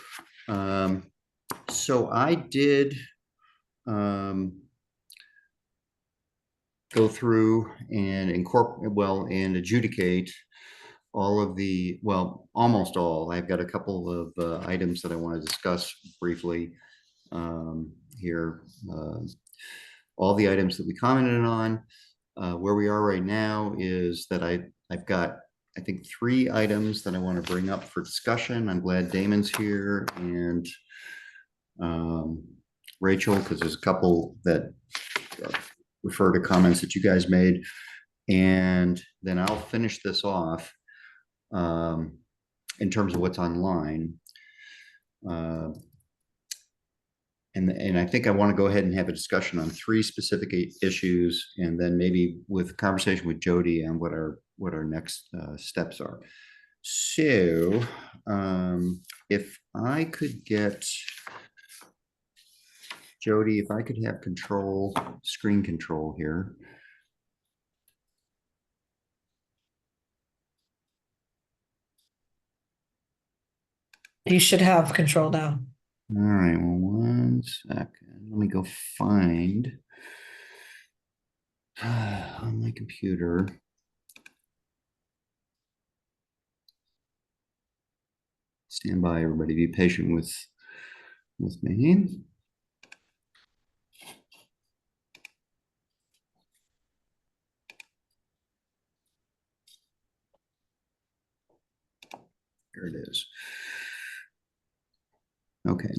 So I did go through and and adjudicate all of almost all. I've got a couple of items that I want to discuss briefly here. All the items that we commented on. Where we are right now is that I've got, I think, 3 items that I want to bring up for discussion. I'm glad Damon's here and Rachel, because there's a couple that refer to comments that you guys made. And then I'll finish this off in terms of what's online. And and I think I want to go ahead and have a discussion on three specific issues, and then maybe with conversation with Jody on what our next steps are. So, if I could get Jody, if I could have screen control here. You should have control now. All right, well, 1 second. Let me go find on my computer. Stand by, everybody. Be patient with me. Here it is. Okay.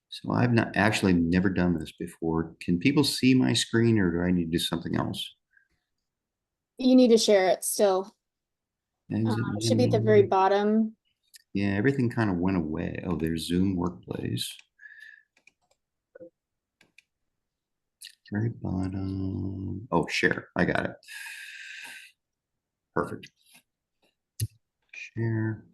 So I've never done this before. Can people see my screen, or do I need to do something else? You need to share it still. It should be at the very bottom. Yeah, everything kind of went away. Oh, there's Zoom Workplace. Very bottom. Oh, share. I got it. Perfect. Share.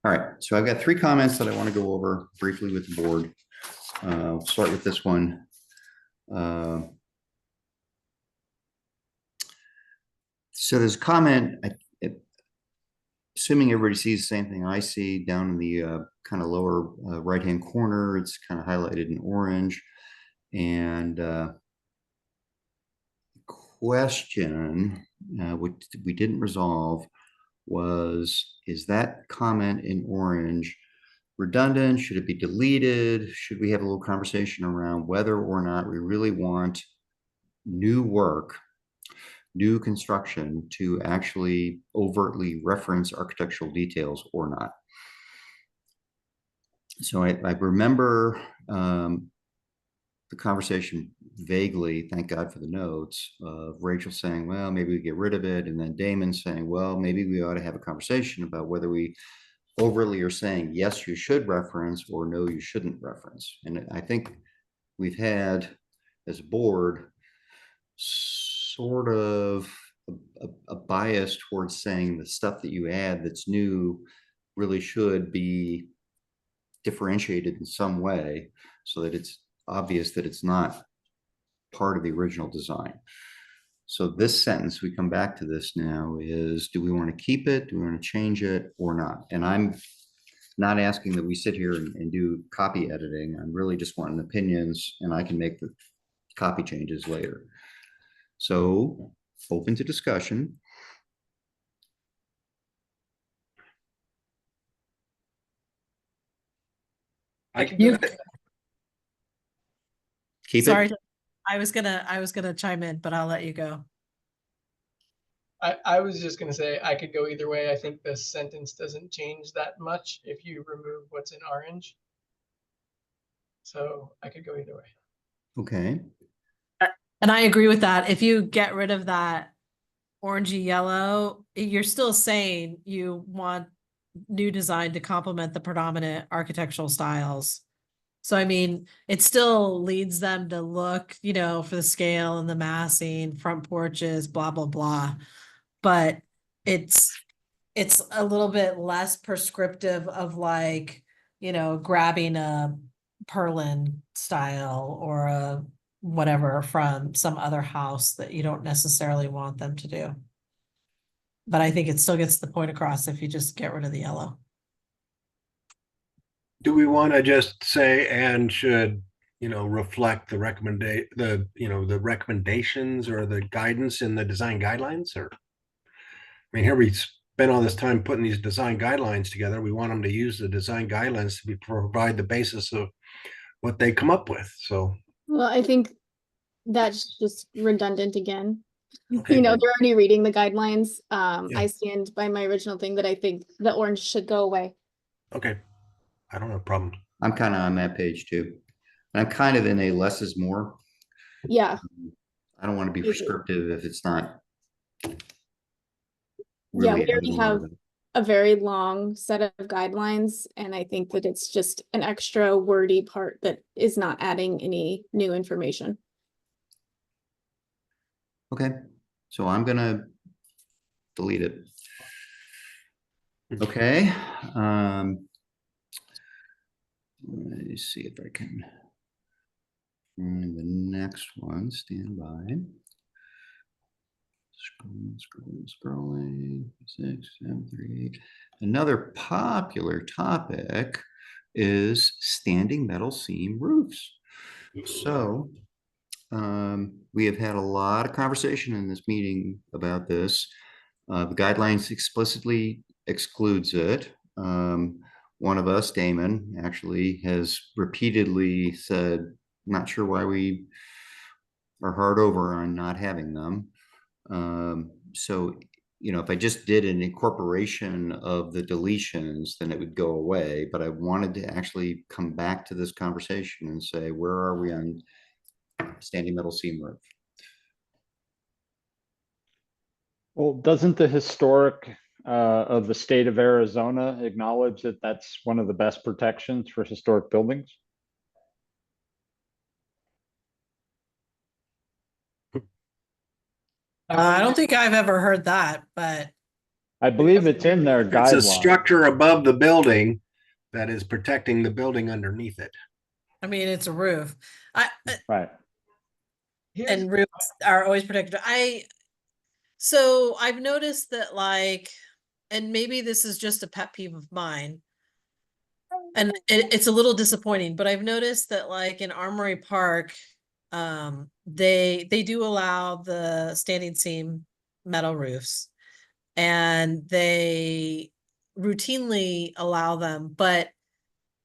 All right, so I've got 3 comments that I want to go over briefly with the board. I'll start with this one. So there's a comment, assuming everybody sees the same thing I see down in the kind of lower right-hand corner. It's kind of highlighted in orange. And question, which we didn't resolve, is that comment in orange redundant? Should it be deleted? Should we have a little conversation around whether or not we really want new work, new construction to actually overtly reference architectural details or not? So I remember the conversation vaguely, thank God for the notes, of Rachel saying, well, maybe we get rid of it. And then Damon saying, well, maybe we ought to have a conversation about whether we overly are saying, yes, you should reference, or no, you shouldn't reference. And I think we've had, as a board, sort of a bias towards saying the stuff that you add that's new really should be differentiated in some way so that it's obvious that it's not part of the original design. So this sentence, we come back to this now, is do we want to keep it? Do we want to change it or not? And I'm not asking that we sit here and do copy editing. I'm really just wanting opinions, and I can make the copy changes later. So open to discussion. I can You- Keep Sorry, it. I was gonna chime in, but I'll let you go. I was just gonna say I could go either way. I think the sentence doesn't change that much if you remove what's in orange. So I could go either way. Okay. And I agree with that. If you get rid of that orangey yellow, you're still saying you want new design to complement the predominant architectural styles. So, I mean, it still leads them to look, for the scale and the massing, front porches, blah, blah, blah. But it's a little bit less prescriptive of grabbing a Perlin style or a whatever from some other house that you don't necessarily want them to do. But I think it still gets the point across if you just get rid of the yellow. Do we want to just say and should, reflect the the recommendations or the guidance in the design guidelines? Or, I mean, here we spent all this time putting these design guidelines together. We want them to use the design guidelines to provide the basis of what they come up with. So, Well, I think that's just redundant again. okay, They're already reading the guidelines. I stand by my original thing that I think the orange should go away. okay, I don't have a problem. I'm kind of on that page too. I'm kind of in a less is more. Yeah. I don't want to be prescriptive if it's not Yeah, really we added already a lot have of it. a very long set of guidelines, and I think that it's just an extra wordy part that is not adding any new information. Okay, so I'm gonna delete it. Okay. Let me see if I can. The next one, stand by. Scrolling, scrolling, scrolling. 6, 7, 3, 8. Another popular topic is standing metal seam roofs. So we have had a lot of conversation in this meeting about this. The guidelines explicitly excludes it. One of us, Damon, actually has repeatedly said, not sure why we are hard over on not having them. So, if I just did an incorporation of the deletions, then it would go away. But I wanted to actually come back to this conversation and say, where are we on standing metal seam roof? Well, doesn't the historic of the state of Arizona acknowledge that that's one of the best protections for historic buildings? I don't think I've ever heard that, but I believe it's in their It's a guidelines. structure above the building that is protecting the building underneath it. I mean, it's a roof. Right. And roofs are always protected. So I've noticed that, like, and maybe this is just a pet peeve of mine, and it's a little disappointing, but I've noticed that, like, in Armory Park, they do allow the standing seam metal roofs, and they routinely allow them, but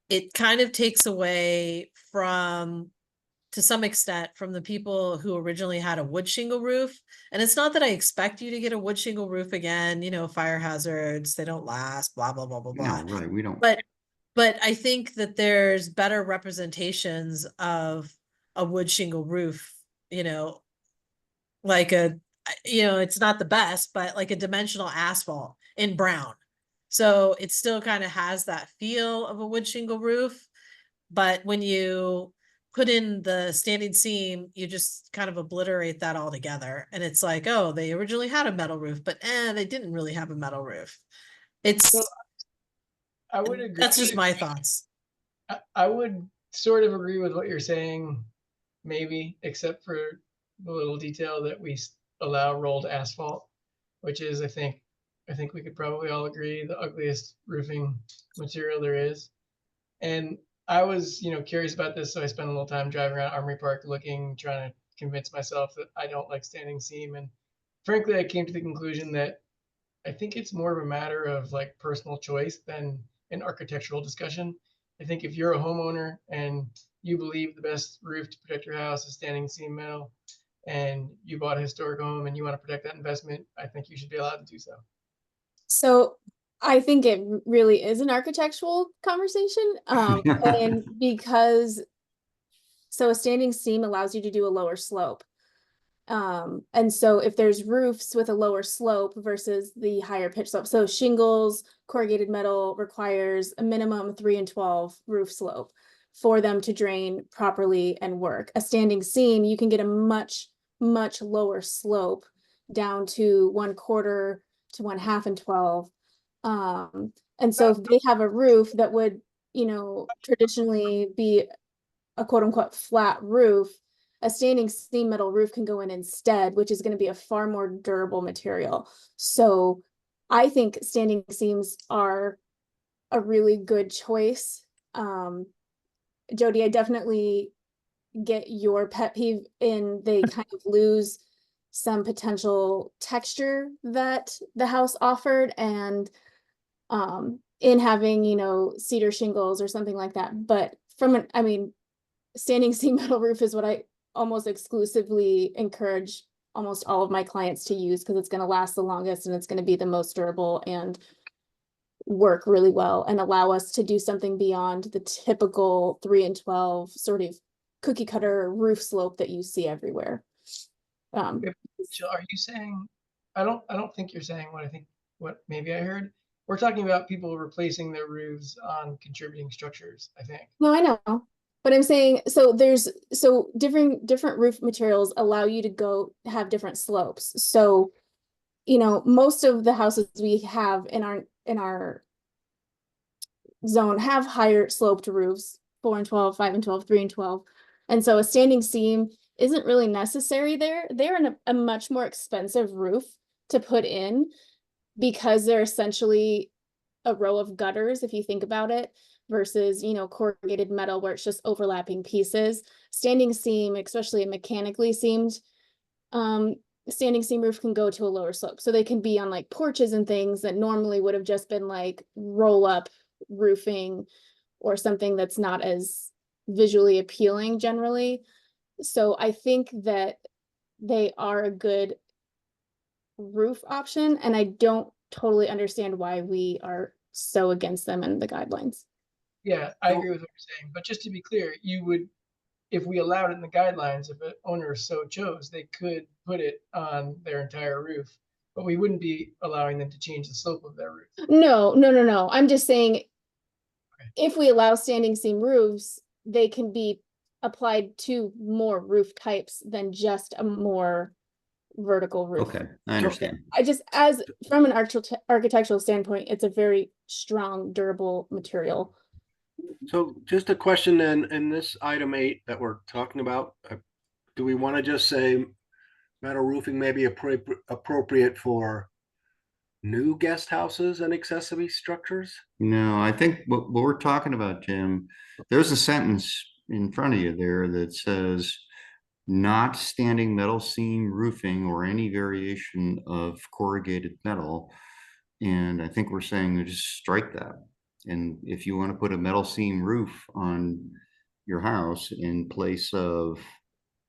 it kind of takes away from, to some extent, from the people who originally had a wood shingle roof. And it's not that I expect you to get a wood shingle roof again, fire hazards, they don't last, blah, blah, blah, blah, blah. No, right, we don't. But I think that there's better representations of a wood shingle roof, like it's not the best, but like a dimensional asphalt in brown. So it still kind of has that feel of a wood shingle roof. But when you put in the standing seam, you just kind of obliterate that all together. And it's like, oh, they originally had a metal roof, but they didn't really have a metal roof. I would agree. That's just my thoughts. I would sort of agree with what you're saying, maybe, except for the little detail that we allow rolled asphalt, which is, I think we could probably all agree, the ugliest roofing material there is. And I was, curious about this, so I spent a little time driving around Armory Park looking, trying to convince myself that I don't like standing seam. And frankly, I came to the conclusion that I think it's more of a matter of like personal choice than an architectural discussion. I think if you're a homeowner and you believe the best roof to protect your house is standing seam metal, and you bought a historic home and you want to protect that investment, I think you should be allowed to do so. So I think it really is an architectural conversation. And because a standing seam allows you to do a lower slope. And so if there's roofs with a lower slope versus the higher pitch slope, so shingles, corrugated metal requires a minimum 3 and 12 roof slope for them to drain properly and work. A standing seam, you can get a much, much lower slope down to 1/4 to 1/2 and 12. And so if they have a roof that would, traditionally be a quote unquote flat roof, a standing seam metal roof can go in instead, which is going to be a far more durable material. So I think standing seams are a really good choice. Jody, I definitely get your pet peeve in they kind of lose some potential texture that the house offered, and in having, cedar shingles or something like that. But standing seam metal roof is what I almost exclusively encourage almost all of my clients to use, because it's going to last the longest and it's going to be the most durable and work really well and allow us to do something beyond the typical 3 and 12 sort of cookie cutter roof slope that you see everywhere. Jill, are you saying, I don't think you're saying what I think what maybe I heard. We're talking about people replacing their roofs on contributing structures, I think. No, I know. But I'm saying, so different roof materials allow you to go have different slopes. So, most of the houses we have in our zone have higher sloped roofs, 4 and 12, 5 and 12, 3 and 12. And so a standing seam isn't really necessary there. They're in a much more expensive roof to put in because they're essentially a row of gutters, if you think about it, versus, corrugated metal where it's just overlapping pieces. Standing seam, especially a mechanically seamed standing seam roof, can go to a lower slope. So they can be on like porches and things that normally would have just been like roll up roofing or something that's not as visually appealing generally. So I think that they are a good roof option, and I don't totally understand why we are so against them in the guidelines. Yeah, I agree with what you're saying. But just to be clear, you would, if we allowed it in the guidelines, if an owner so chose, they could put it on their entire roof, but we wouldn't be allowing them to change the slope of their roof. No. I'm just saying, if we allow standing seam roofs, they can be applied to more roof types than just a more vertical roof. Okay, I understand. I just, as from an architectural standpoint, it's a very strong, durable material. So just a question then, in this item 8 that we're talking about, do we want to just say metal roofing may be appropriate for new guest houses and accessory structures? No, I think what we're talking about, Jim, there's a sentence in front of you there that says not standing metal seam roofing or any variation of corrugated metal. And I think we're saying to just strike that. And if you want to put a metal seam roof on your house in place of,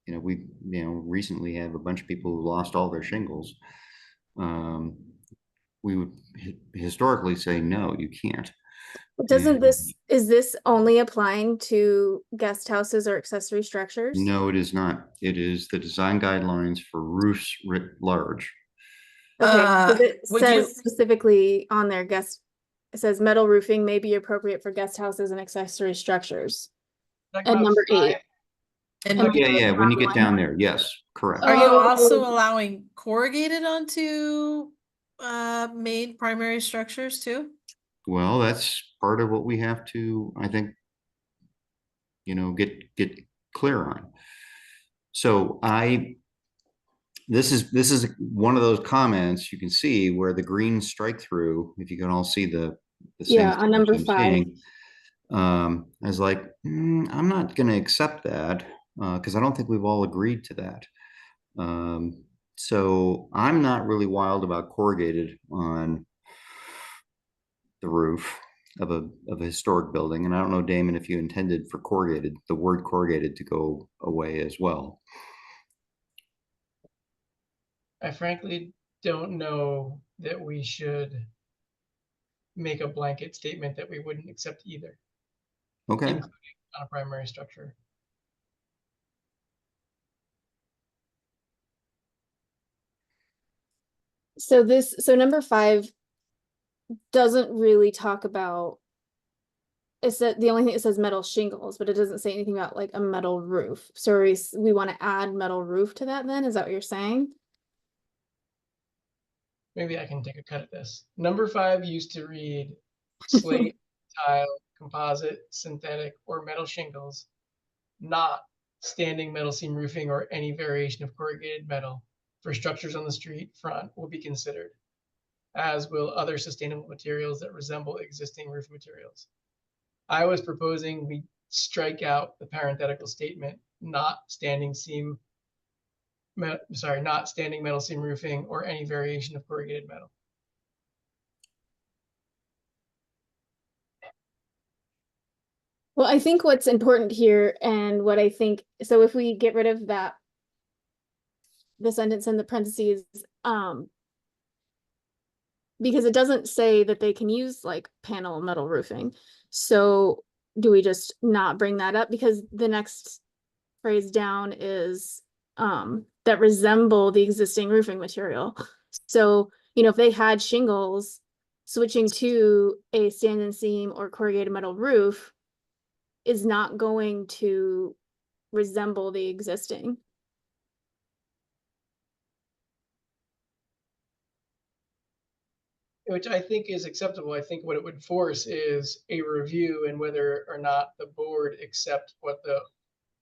we, recently have a bunch of people who lost all their shingles. We would historically say, no, you can't. Doesn't is this only applying to guest houses or accessory structures? No, it is not. It is the design guidelines for roofs writ large. Okay, 'cause it would says you- specifically on their it says metal roofing may be appropriate for guest houses and accessory structures. Talking And about number 8. 5, And And Yeah, when you get Top down there, yes, correct. are you Oh. also allowing corrugated onto main primary structures too? Well, that's part of what we have to, I think, get clear on. So this is one of those comments you can see where the green strike through, if you can all see the Yeah, same on number I'm 5. saying. I was like, I'm not going to accept that because I don't think we've all agreed to that. So I'm not really wild about corrugated on the roof of a historic building. And I don't know, Damon, if you intended for the word corrugated to go away as well. I frankly don't know that we should make a blanket statement that we wouldn't accept either, Okay. including on a primary structure. So number 5 doesn't really talk about, it's the only thing it says metal shingles, but it doesn't say anything about like a metal roof. So we want to add metal roof to that then? Is that what you're saying? Maybe I can take a cut at this. Number 5 used to read slate, tile, composite, synthetic, or metal shingles, not standing metal seam roofing or any variation of corrugated metal for structures on the street front will be considered, as will other sustainable materials that resemble existing roof materials. I was proposing we strike out the parenthetical statement, not standing metal seam roofing or any variation of corrugated metal. Well, I think what's important here, and what I think, so if we get rid of that, the sentence in the parentheses, because it doesn't say that they can use like panel metal roofing. So do we just not bring that up? Because the next phrase down is that resemble the existing roofing material. So you know, if they had shingles, switching to a stand and seam or corrugated metal roof is not going to resemble the existing. Which I think is acceptable. I think what it would force is a review and whether or not the board accept what the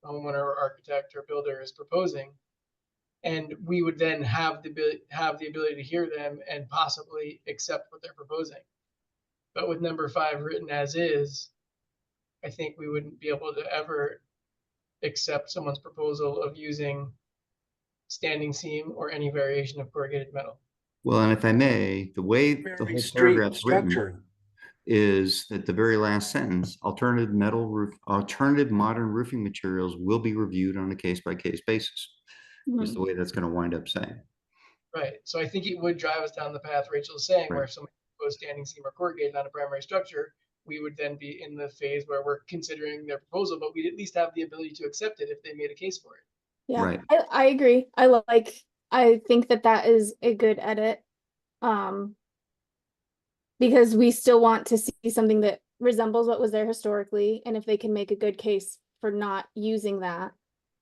homeowner or architect or builder is proposing. And we would then have the ability to hear them and possibly accept what they're proposing. But with number 5 written as is, I think we wouldn't be able to ever accept someone's proposal of using standing seam or any variation of corrugated metal. Well, and if I may, the way the Very whole straight paragraph's written structure. is that the very last sentence, alternative modern roofing materials will be reviewed on a case-by-case basis. Is the way that's going to wind up saying. Right. So I think it would drive us down the path Rachel is saying, where Right. if somebody goes standing seam or corrugated on a primary structure, we would then be in the phase where we're considering their proposal, but we'd at least have the ability to accept it if they made a case for it. Yeah, Right. I agree. I think that that is a good edit. Because we still want to see something that resembles what was there historically, and if they can make a good case for not using that,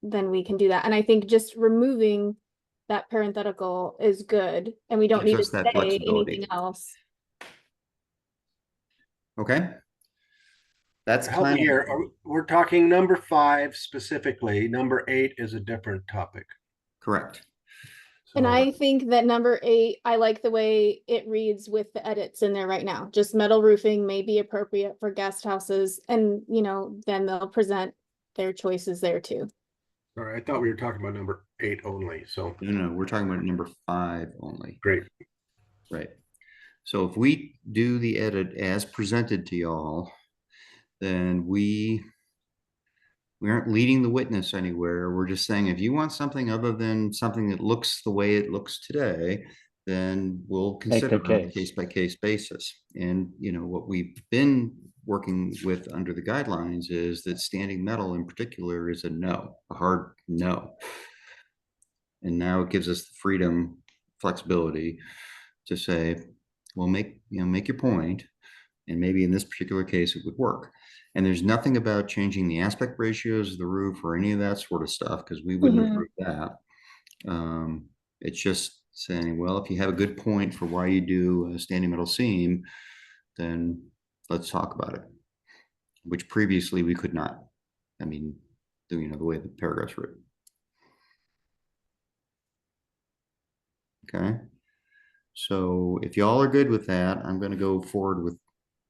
then we can do that. And I think just removing that parenthetical is good, and we don't need to Gives us that say flexibility. anything else. Okay. That's Help me kind here. of We're talking number 5 specifically. Number 8 is a different topic. correct. And So- I think that number 8, I like the way it reads with the edits in there right now. Just metal roofing may be appropriate for guest houses, and you know, then they'll present their choices there too. Sorry, I thought we were talking about number 8 only. So No, we're talking about number 5 only. great. Right. So if we do the edit as presented to y'all, then we aren't leading the witness anywhere. We're just saying, if you want something other than something that looks the way it looks today, then we'll Make consider the it on a case. case-by-case basis. And, you know, what we've been working with under the guidelines is that standing metal in particular is a no, a hard no. And now it gives us the freedom, flexibility to say, well, make your point, and maybe in this particular case it would work. And there's nothing about changing the aspect ratios of the roof or any of that sort of stuff, because we wouldn't Mhm. approve that. It's just saying, well, if you have a good point for why you do a standing metal seam, then let's talk about it, which previously we could not. I mean, the way the paragraph's written. Okay. So if y'all are good with that, I'm going to go forward with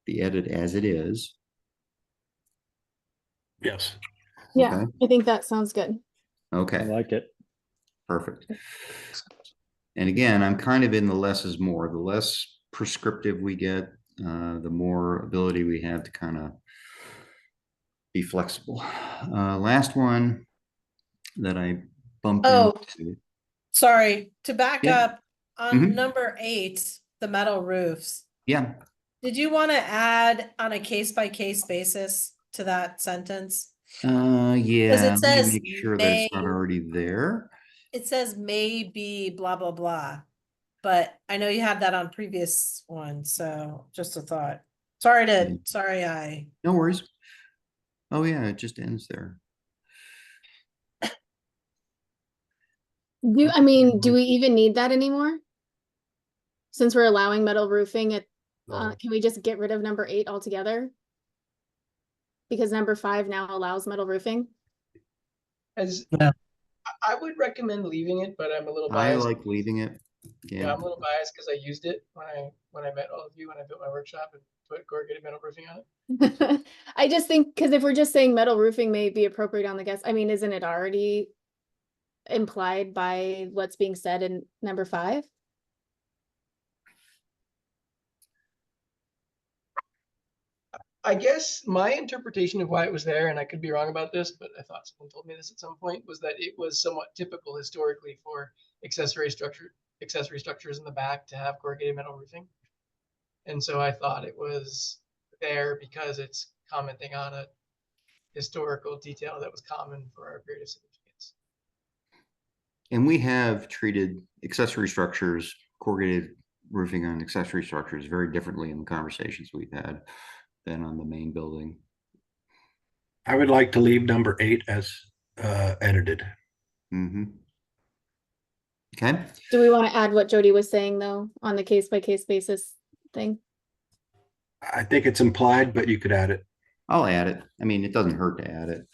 the edit as it is. Yes. Yeah, Okay. I think that sounds good. I Okay, like it. perfect. And again, I'm kind of in the less is more. The less prescriptive we get, the more ability we have to kind of be flexible. Last one that I bumped Oh. into. Sorry, to back Yeah. up on Mhm. number 8, the metal roofs. Yeah, Did you want to add on a case by case basis to that sentence? yeah. Because it Let me says make sure that it's not may- already there. It says may be blah, blah, blah. But I know you had that on previous one, so just a thought. Sorry, I. No worries. Oh yeah, it just ends there. Do we even need that anymore? Since we're allowing metal roofing, No. can we just get rid of number 8 altogether? Because number 5 now allows metal roofing. I would recommend leaving it, but I'm a little I biased. like leaving it. Yeah, Yeah, I'm a little biased because I used it when I met all of you when I built my workshop and put corrugated metal roofing on it. I just think, because if we're just saying metal roofing may be appropriate on the guest, I mean, isn't it already implied by what's being said in number 5? I guess my interpretation of why it was there, and I could be wrong about this, but I thought someone told me this at some point, was that it was somewhat typical historically for accessory structures in the back to have corrugated metal roofing. And so I thought it was there because it's commenting on a historical detail that was common for our period of significance. and we have treated accessory structures, corrugated roofing on accessory structures very differently in the conversations we've had than on the main building. I would like to leave number 8 as edited. Mm-hmm. Okay. Do we want to add what Jody was saying though, on the case by case basis thing? I think it's implied, but you could add it. I'll add it. I mean, it doesn't hurt to add it.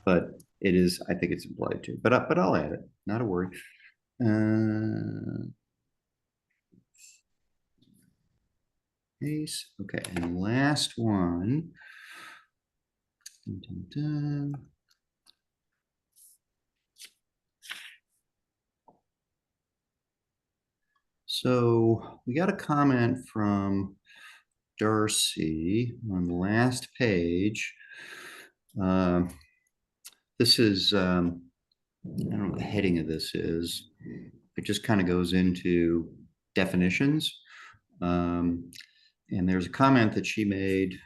But it is, I think it's implied too, but I'll add it, not a worry. Case, okay, and last one. Dun, dun, dun. So we got a comment from Darcy on the last page. This is, I don't know what the heading of this is. It just kind of goes into definitions. And there's a comment that she made,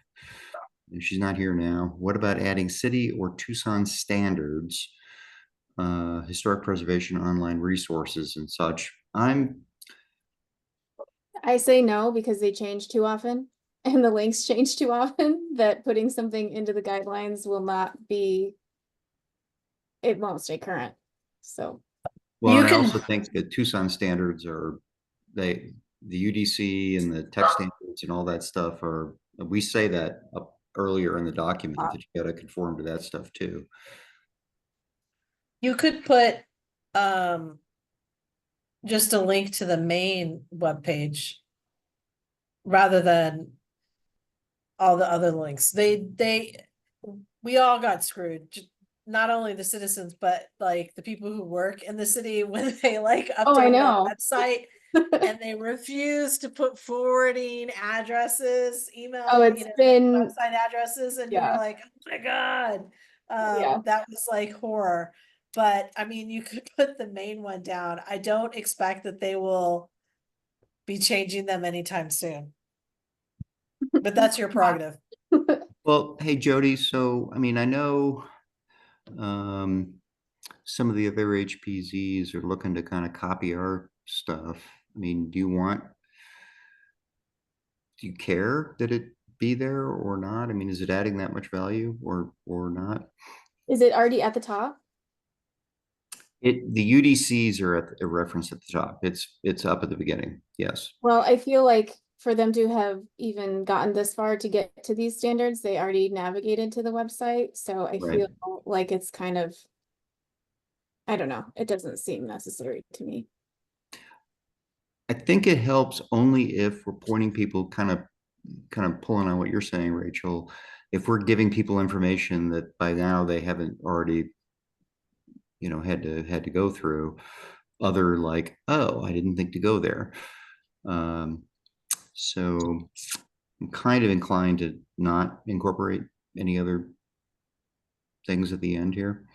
and she's not here now. What about adding city or Tucson standards, historic preservation, online resources and such? I say no, because they change too often and the links change too often, that putting something into the guidelines will not be, it won't stay current. So, Well, You and I can- also think that Tucson standards are, the UDC and the tech standards and all that stuff are, we say that up earlier in the document that you gotta conform to that stuff too. You could put, just a link to the main webpage rather than all the other links. We all got screwed. Not only the citizens, but like the people who work in the city when they like Oh, I update know. the website and they refuse to put forwarding addresses, email, Oh, it's been, website addresses, and yeah. you're like, oh my God. Yeah. That was like horror. But I mean, you could put the main one down. I don't expect that they will be changing them anytime soon. But that's your prerogative. Well, hey, Jody, so, I mean, I know some of the other HPZs are looking to kind of copy our stuff. I mean, do you care that it be there or not? I mean, is it adding that much value or not? Is it already at the top? The UDCs are at a reference at the top. It's up at the beginning. Yes. Well, I feel like for them to have even gotten this far to get to these standards, they already navigated to the website. So I Right. feel like it's kind of, I don't know, it doesn't seem necessary to me. I think it helps only if we're pointing people kind of pulling on what you're saying, Rachel. If we're giving people information that by now they haven't already, had to go through, other like, oh, I didn't think to go there. So I'm kind of inclined to not incorporate any other things at the end here.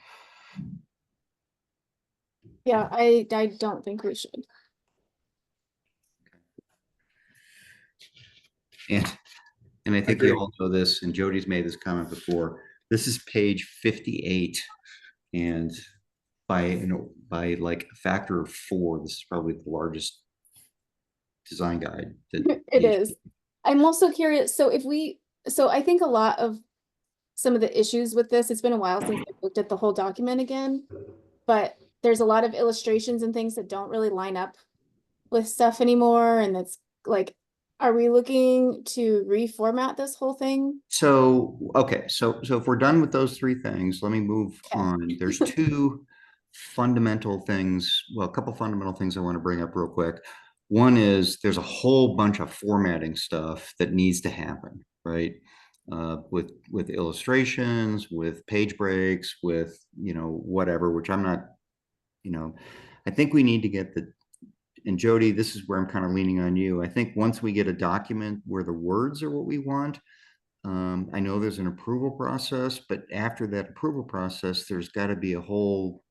Yeah, I don't think we should. And I think you Agreed. all know this, and Jody's made this comment before. This is page 58, and by like a factor of 4, this is probably the largest design guide that It is. I'm also curious, so I think a lot of some of the issues with this, it's been a while since I looked at the whole document again, but there's a lot of illustrations and things that don't really line up with stuff anymore, and it's like, are we looking to reformat this whole thing? So, okay, so if we're done with those 3 things, let me move Okay. on. There's 2 fundamental things, well, a couple fundamental things I want to bring up real quick. One is there's a whole bunch of formatting stuff that needs to happen, right? With illustrations, with page breaks, with, whatever, which I'm not, I think we need to get and Jody, this is where I'm kind of leaning on you. I think once we get a document where the words are what we want, I know there's an approval process, but after that approval process, there's got to be a whole,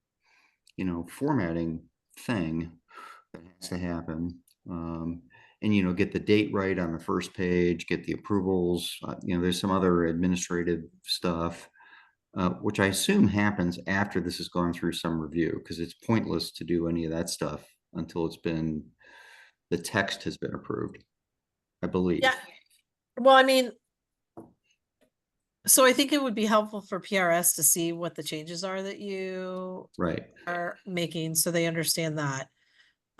formatting thing that has to happen. And, get the date right on the first page, get the approvals, there's some other administrative stuff, which I assume happens after this has gone through some review, because it's pointless to do any of that stuff until the text has been approved, I believe. Yeah. Well, I mean, so I think it would be helpful for PRS to see what the changes are that you Right. are making, so they understand that.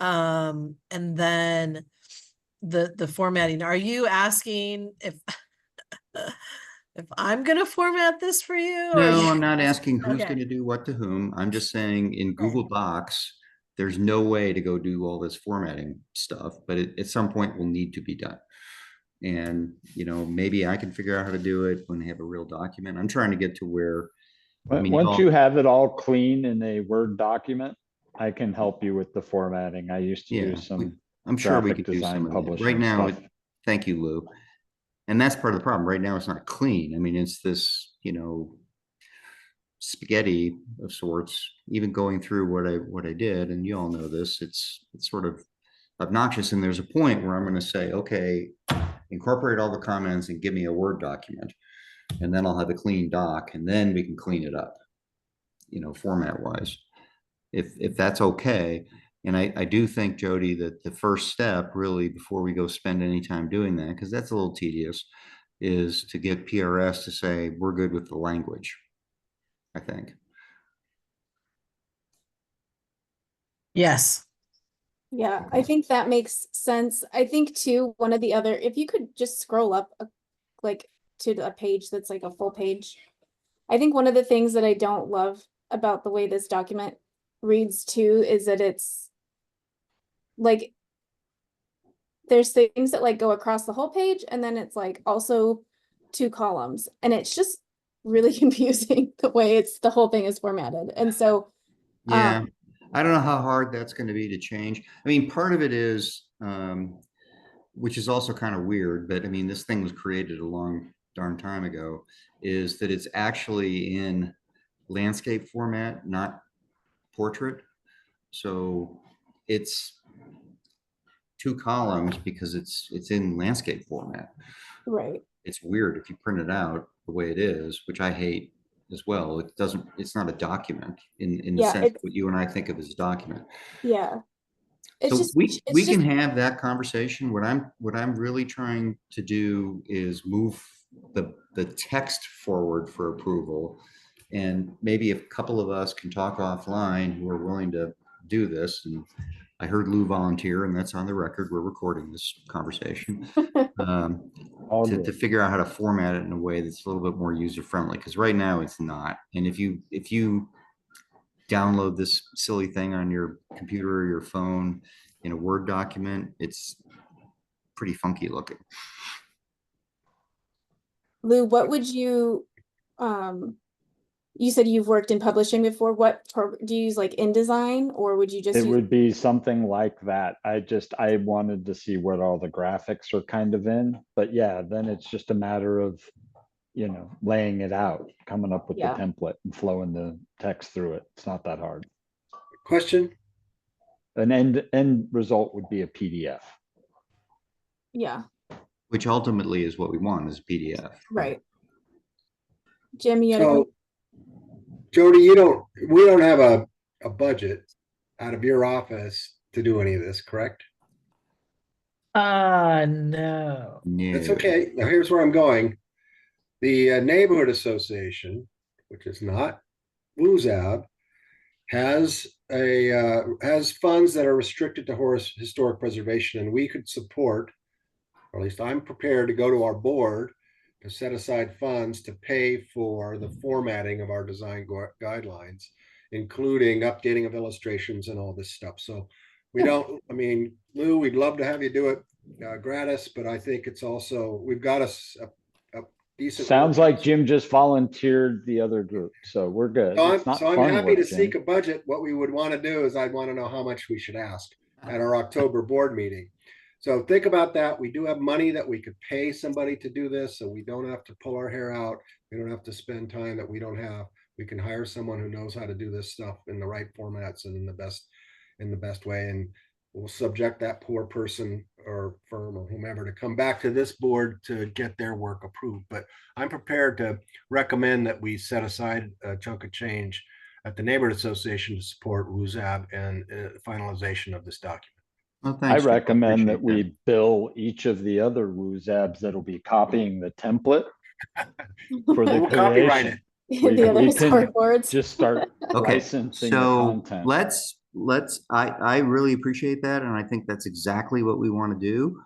And then the formatting, are you asking if if I'm gonna format this for you? Or No, you- I'm not asking who's Okay. going to do what to whom. I'm just saying in Okay. Google Docs, there's no way to go do all this formatting stuff, but at some point will need to be done. And, maybe I can figure out how to do it when they have a real document. I'm trying to get to where, I mean, Once you have it all clean in a Word document, I can help you with the formatting. I used to yeah, do some I'm sure we graphic could do design some of that. Right publishing now, stuff. thank you, Lou. And that's part of the problem. Right now, it's not clean. I mean, it's this, spaghetti of sorts, even going through what I did, and you all know this, it's sort of obnoxious. And there's a point where I'm going to say, okay, incorporate all the comments and give me a Word document. And then I'll have a clean doc, and then we can clean it up, format wise, if that's okay. And I do think, Jody, that the first step really before we go spend any time doing that, because that's a little tedious, is to get PRS to say, we're good with the language, I think. Yes. Yeah, I think that makes sense. I think too, one of the other, if you could just scroll up like to a page that's like a full page. I think one of the things that I don't love about the way this document reads too is that it's like there's things that like go across the whole page and then it's like also 2 columns and it's just really confusing the way the whole thing is formatted. And so Yeah, I don't know how hard that's going to be to change. I mean, part of it is, which is also kind of weird, but I mean, this thing was created a long darn time ago, is that it's actually in landscape format, not portrait. So it's 2 columns because it's in landscape format. right. It's weird if you print it out the way it is, which I hate as well. It's not a document in the Yeah, sense what you and I think of as a document. Yeah. It's So just we it's can just have that conversation. What I'm really trying to do is move the text forward for approval. And maybe a couple of us can talk offline who are willing to do this. And I heard Lou volunteer, and that's on the record. We're recording this conversation. All To good. figure out how to format it in a way that's a little bit more user friendly, because right now it's not. And if you download this silly thing on your computer or your phone in a Word document, it's pretty funky looking. Lou, what would you you said you've worked in publishing before. Do you use like InDesign or would you just It use would be something like that. I wanted to see what all the graphics are kind of in, but yeah, then it's just a matter of, laying it out, coming up with the Yeah. template and flowing the text through it. It's not that hard. Question? An end result would be a PDF. Yeah, Which ultimately is what we want, is a PDF. right. Jim, you had a So, question? Jody, we don't have a budget out of your office to do any of this, correct? No. That's No. okay. Now, here's where I'm going. The neighborhood association, which is not WUZAB, has has funds that are restricted to historic preservation, and we could support, or at least I'm prepared to go to our board to set aside funds to pay for the formatting of our design guidelines, including updating of illustrations and all this stuff. So we don't, I mean, Lou, we'd love to have you do it gratis, but I think it's also, we've got a decent. Sounds like Jim just volunteered the other group, so we're good. It's not So I'm fun happy to work, Jim. seek a budget. What we would want to do is I'd want to know how much we should ask at our October board meeting. So think about that. We do have money that we could pay somebody to do this, so we don't have to pull our hair out. We don't have to spend time that we don't have. We can hire someone who knows how to do this stuff in the right formats and in the best way. And we'll subject that poor person or firm or whomever to come back to this board to get their work approved. But I'm prepared to recommend that we set aside a chunk of change at the neighborhood association to support WUZAB and finalization of this document. Well, I thanks, Jim. recommend that Appreciate we bill each of the other WUZABs that'll be copying the template for the We'll copyright creation. The other We can storyboards. just start Okay, licensing the so content. I really appreciate that, and I think that's exactly what we want to do.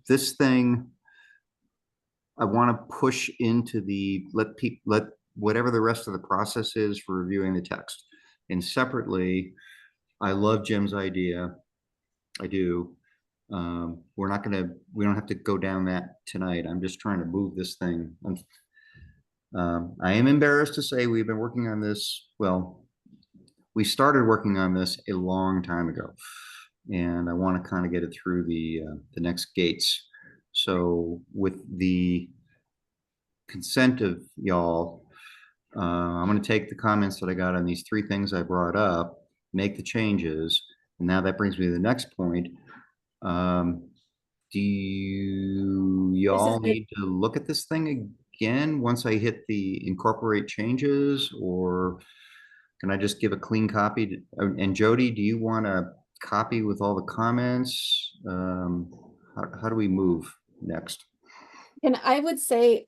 This thing, I want to push into let whatever the rest of the process is for reviewing the text. And separately, I love Jim's idea. I do. We don't have to go down that tonight. I'm just trying to move this thing. I am embarrassed to say we've been working on this. Well, we started working on this a long time ago, and I want to kind of get it through the next gates. So with the consent of y'all, I'm going to take the comments that I got on these 3 things I brought up, make the changes, and now that brings me to the next point. Do y'all need to look at this thing again once I hit the incorporate changes, or can I just give a clean copy? And Jody, do you want a copy with all the comments? How do we move next? And I would say,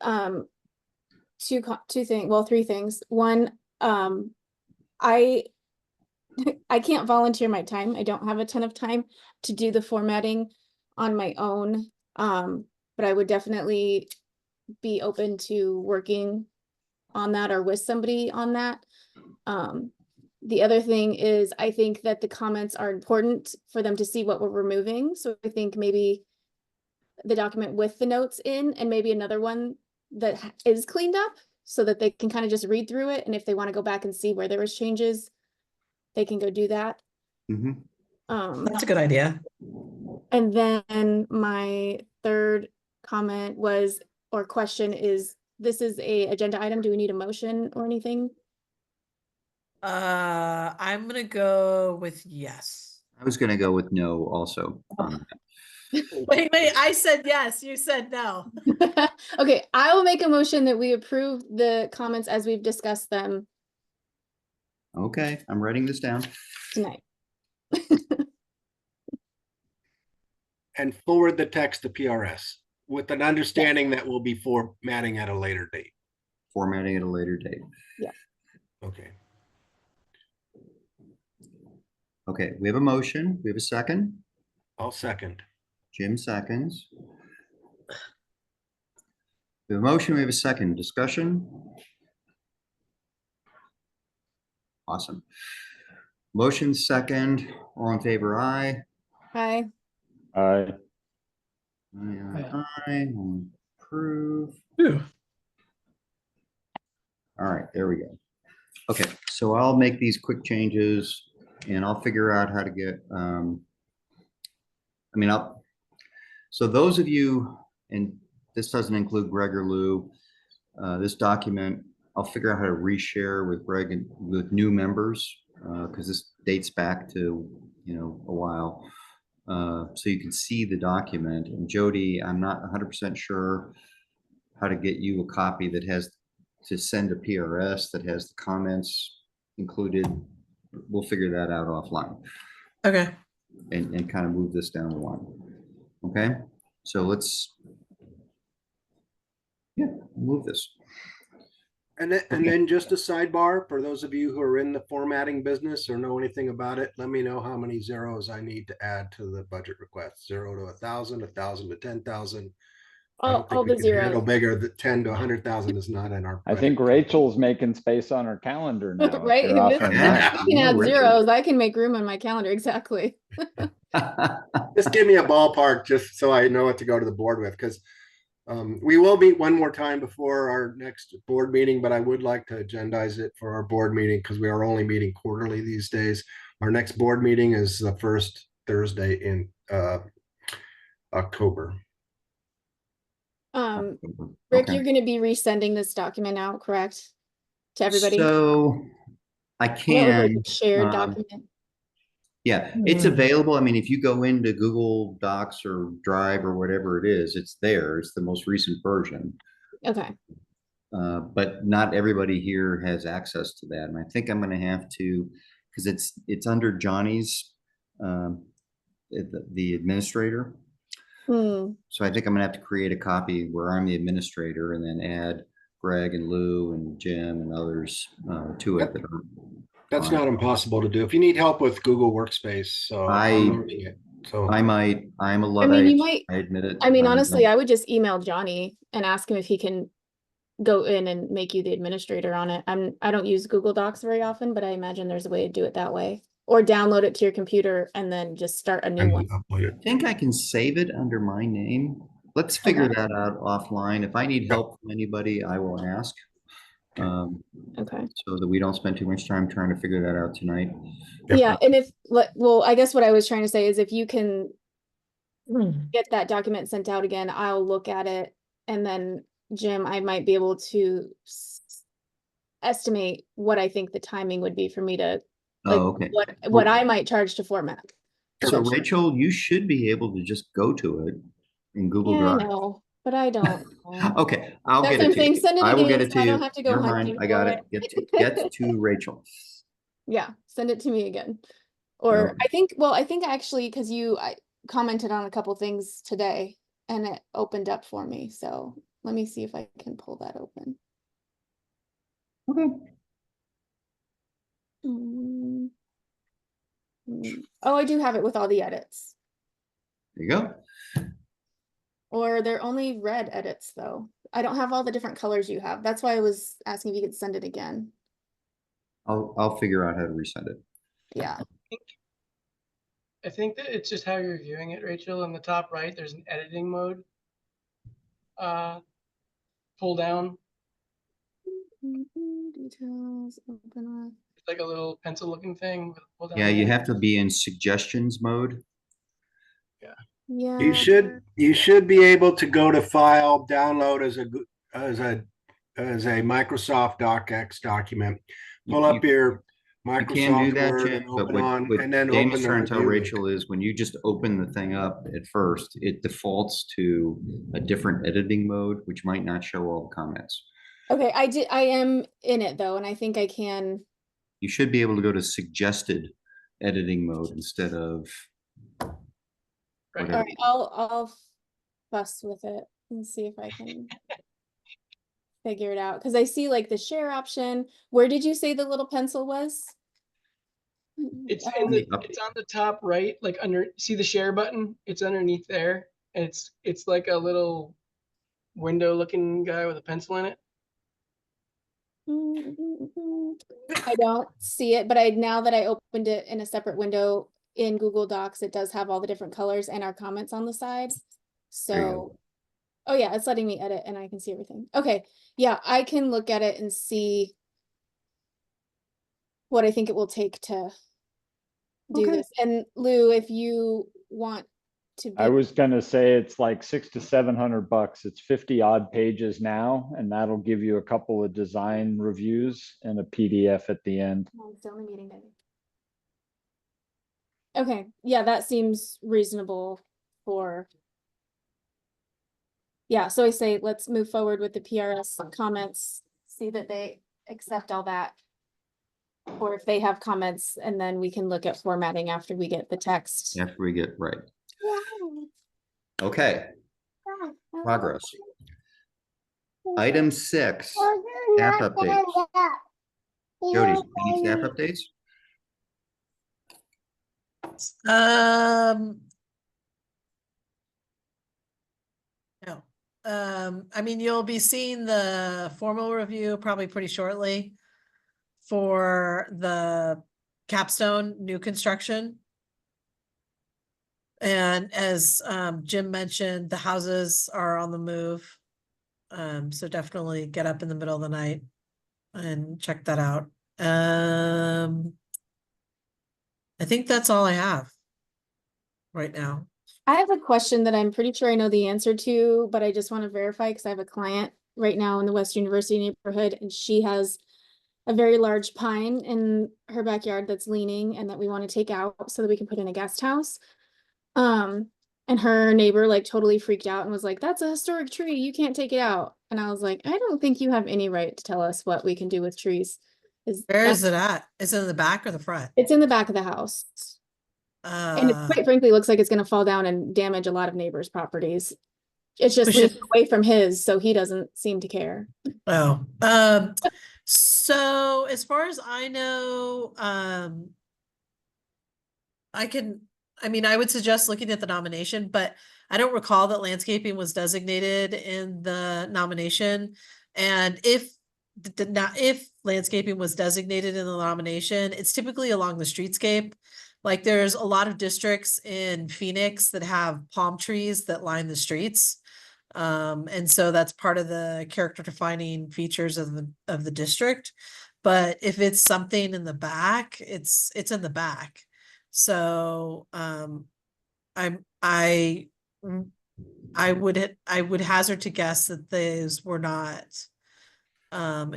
two things, well, 3 things. One, I can't volunteer my time. I don't have a ton of time to do the formatting on my own. But I would definitely be open to working on that or with somebody on that. The other thing is, I think that the comments are important for them to see what we're removing. So I think maybe the document with the notes in, and maybe another one that is cleaned up so that they can kind of just read through it. And if they want to go back and see where there was changes, they can go do that. Mhm. That's a good idea. And then my third comment was, or question is, this is a agenda item. Do we need a motion or anything? I'm gonna go with yes. I was going to go with no also. Wait, I said yes, you said no. Okay, I will make a motion that we approve the comments as we've discussed them Okay, I'm writing this down. tonight. And forward the text to PRS with an understanding that we'll be formatting at a later date. Formatting at a later date. Okay. Okay, we have a motion. We have a second. I'll second. Jim seconds. We have a motion. We have a second. Discussion. Awesome. Motion second. All in favor, aye. Hi. I Aye, aye. Approve. All right, there we go. Okay, so I'll make these quick changes and I'll figure out how to get, so those of you, and this doesn't include Greg or Lou, this document, I'll figure out how to reshare with Greg and with new members, because this dates back to, a while. So you can see the document. And Jody, I'm not 100% sure how to get you a copy that has to send to PRS that has the comments included. We'll figure that out offline Okay. and kind of move this down the line. Okay, so let's move this. And then just a sidebar for those of you who are in the formatting business or know anything about it, let me know how many zeros I need to add to the budget request. 0 to 1,000, 1,000 to 10,000. All the zeros. Bigger, the 10 to 100,000 is not in our. I think budget. Rachel's making space on her calendar now. if Right? you're If offering that. you can add Richard. zeros, I can make room on my calendar. Exactly. Just give me a ballpark just so I know what to go to the board with, because we will meet one more time before our next board meeting, but I would like to agendize it for our board meeting because we are only meeting quarterly these days. Our next board meeting is the first Thursday in October. Rick, Okay. you're going to be resending this document out, correct? To everybody? So I I know it was like can. a shared um, document. Yeah, it's available. I mean, if you go into Google Docs or Drive or whatever it is, it's there. It's the most recent version. Okay. But not everybody here has access to that. And I think I'm gonna have to, because it's under Johnny's, the administrator. Hmm, So I think I'm gonna have to create a copy where I'm the administrator and then add Greg and Lou and Jim and others to it. that are That's on it. not impossible to do. If you need help with Google Workspace, so I'm learning it. So I'm a I mean, you Luddite, might, I admit it. I mean, I'm- honestly, I would just email Johnny and ask him if he can go in and make you the administrator on it. I don't use Google Docs very often, but I imagine there's a way to do it that way. Or download it to your computer and then just start a new and one. upload it. I think I can save it under my name. Let's figure Okay. that out offline. If I need help from anybody, I will ask. Okay. So that we don't spend too much time trying to figure that out tonight. Yep. Yeah, and well, I guess what I was trying to say is if you can Hmm. get that document sent out again, I'll look at it. And then Jim, I might be able to estimate what I think the timing would be for me to, like, Oh, okay. what I might charge to format. So essentially. Rachel, you should be able to just go to it in Google Yeah, I Drive. know, but I don't. know. Okay, I'll That's get what it I'm to saying, you. send it I will again get it so to I you. don't have to go Never hunting mind, I got for it. Get to Rachel. Yeah, send it to me again. Or Okay. I think actually, because I commented on a couple things today and it opened up for me. So let me see if I can pull that open. Okay. Mm. Oh, I do have it with all the edits. There you go. Or they're only red edits though. I don't have all the different colors you have. That's why I was asking if you could send it again. I'll figure out how to resend it. Yeah. I think that it's just how you're viewing it, Rachel. In the top right, there's an editing mode. Pull down. Details, open up. It's like a little pencil looking thing with a pull down. Yeah, you menu. have to be in suggestions mode. Yeah. You should be able to go to file, download as a Microsoft DocX document, pull up your You can do Oh, Microsoft that, Word Jim, and but open on, what and then Dan open was the trying to tell review link. Rachel is when you just open the thing up at first, it defaults to a different editing mode, which might not show all the comments. Okay, I am in it though, and I think I can. You should be able to go to suggested editing mode instead of Right. whatever. All right, I'll fuss with it and see if I can figure it out. Because I see like the share option. Where did you say the little pencil was? It's Oh, it's on the top right, like under, see the share button? It's underneath there. And it's like a little window looking guy with a pencil in it. I don't see it, but now that I opened it in a separate window in Google Docs, it does have all the different colors and our comments on the sides. There you So, oh yeah, it's letting me edit and I can see everything. Okay, yeah, I can look at it and see what I think it will take to do Okay. this. And Lou, if you want to be. I was gonna say it's like $600 to $700. It's 50 odd pages now, and that'll give you a couple of design reviews and a PDF at the end. No, I'm still in the meeting, baby. Okay, yeah, that seems reasonable for. Yeah, so I say, let's move forward with the PRS comments, see that they accept all that. Or if they have comments, and then we can look at formatting after we get the text. After we get right. Okay, progress. Item 6, staff updates. Jody, any staff updates? No. I mean, you'll be seeing the formal review probably pretty shortly for the capstone new construction. And as Jim mentioned, the houses are on the move. So definitely get up in the middle of the night and check that out. I think that's all I have right now. I have a question that I'm pretty sure I know the answer to, but I just want to verify because I have a client right now in the West University neighborhood and she has a very large pine in her backyard that's leaning and that we want to take out so that we can put in a guest house. And her neighbor like totally freaked out and was like, that's a historic tree. You can't take it out. And I was like, I don't think you have any right to tell us what we can do with trees. Where is it at? Is it in the back or the front? It's in the back of the house. And it quite frankly looks like it's going to fall down and damage a lot of neighbors' properties. It's just We should- leaning away from his, so he doesn't seem to care. Oh, so as far as I know, I would suggest looking at the nomination, but I don't recall that landscaping was designated in the nomination. And if landscaping was designated in the nomination, it's typically along the streetscape. Like there's a lot of districts in Phoenix that have palm trees that line the streets. And so that's part of the character defining features of the district. But if it's something in the back, it's in the back. So I would hazard to guess that those were not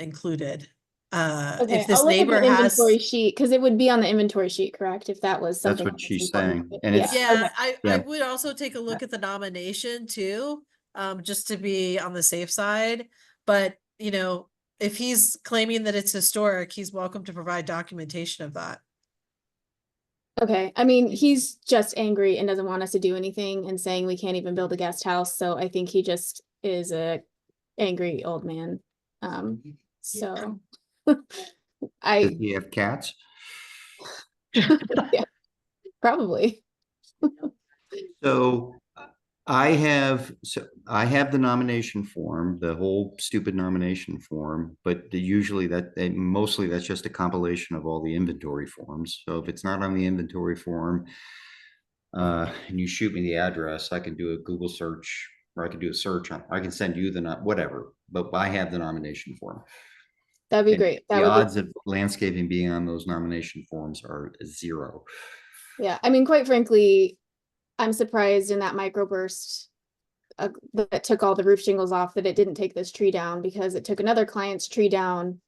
included. Okay, If this I'll look at neighbor the has, inventory sheet, because it would be on the inventory sheet, correct? If that was That's something. what that was she's important. saying. And it's- yeah, okay. I Yeah. would also take a look at the nomination too, just to be on the safe side. But you know, if he's claiming that it's historic, he's welcome to provide documentation of that. Okay, I mean, he's just angry and doesn't want us to do anything and saying we can't even build a guest house, so I think he just is a angry old man. So Does I he have cats? yeah, probably. So I have the nomination form, the whole stupid nomination form, but usually mostly that's just a compilation of all the inventory forms. So if it's not on the inventory form, and you shoot me the address, I can do a Google search, or I can do a search on, I can send you whatever, but I have the nomination form. That'd be And great. That the would be odds of landscaping being on those nomination forms are 0. Yeah, I mean, quite frankly, I'm surprised in that microburst that took all the roof shingles off that it didn't take this tree down, because it took another client's tree down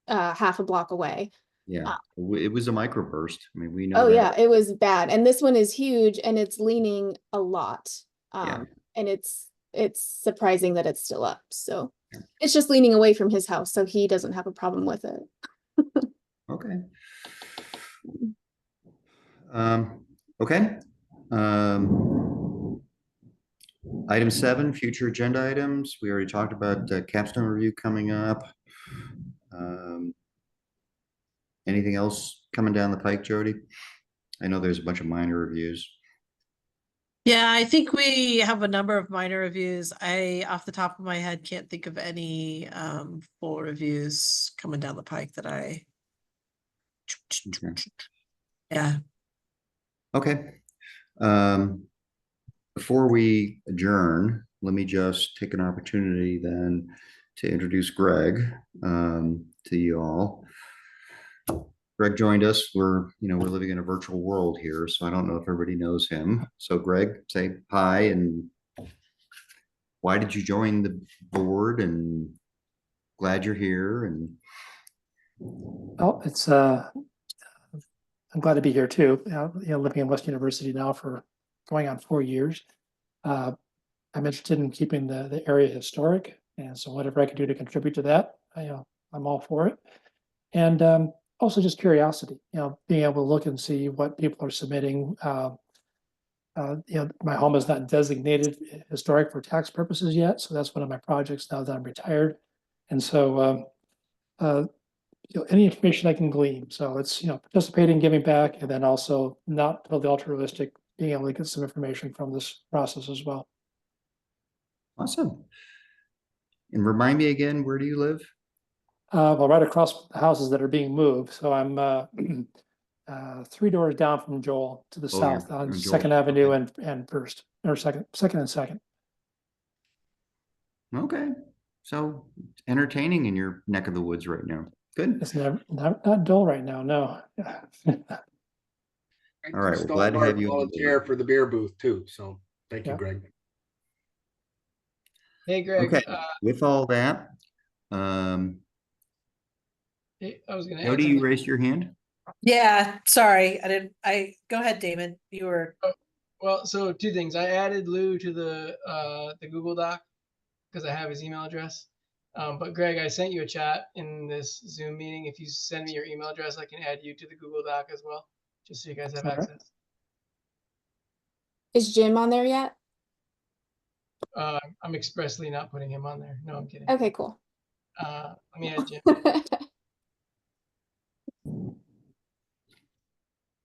half a block away. Yeah, it was a microburst. I mean, we know Oh that. yeah, it was bad. And this one is huge and it's leaning a lot. Yeah. And it's surprising that it's still up. So it's just leaning away from his house, so he doesn't have a problem with it. Okay. Okay. Item 7, future agenda items. We already talked about capstone review coming up. Anything else coming down the pike, Jody? I know there's a bunch of minor reviews. Yeah, I think we have a number of minor reviews. I, off the top of my head, can't think of any full reviews coming down the pike that I. Okay. Yeah. Okay. Before we adjourn, let me just take an opportunity then to introduce Greg to you all. Greg joined us. We're living in a virtual world here, so I don't know if everybody knows him. So Greg, say hi, and why did you join the board, and glad you're here. And Oh, it's I'm glad to be here too. Living in West University now for going on 4 years. I'm interested in keeping the area historic, and so whatever I can do to contribute to that, I'm all for it. And also just curiosity, being able to look and see what people are submitting. My home is not designated historic for tax purposes yet, so that's one of my projects now that I'm retired. And so any information I can glean. So it's, participating, giving back, and then also not totally altruistic, being able to get some information from this process as well. awesome. And remind me again, where do you live? Well, right across the houses that are being moved. So I'm 3 doors down from Joel to the Oh, you're south on on Joel. Second Avenue Okay. and First, or Second and Second. Okay. So entertaining in your neck of the woods right now. Good. It's not dull right now. No. All right, we're glad to have you on board. Volunteer for the beer booth too, so thank you, Yeah. Greg. Hey, Greg. Okay, with all that, I was gonna add Jody, you something. raised your hand? Yeah, sorry, I didn't. Go ahead, Damon. You were. Well, so two things. I added Lou to the Google Doc because I have his email address. But Greg, I sent you a chat in this Zoom meeting. If you send me your email address, I can add you to the Google Doc as well, just so you guys have All right. access. Is Jim on there yet? I'm expressly not putting him on there. No, I'm kidding. Okay, cool. Let me add Jim.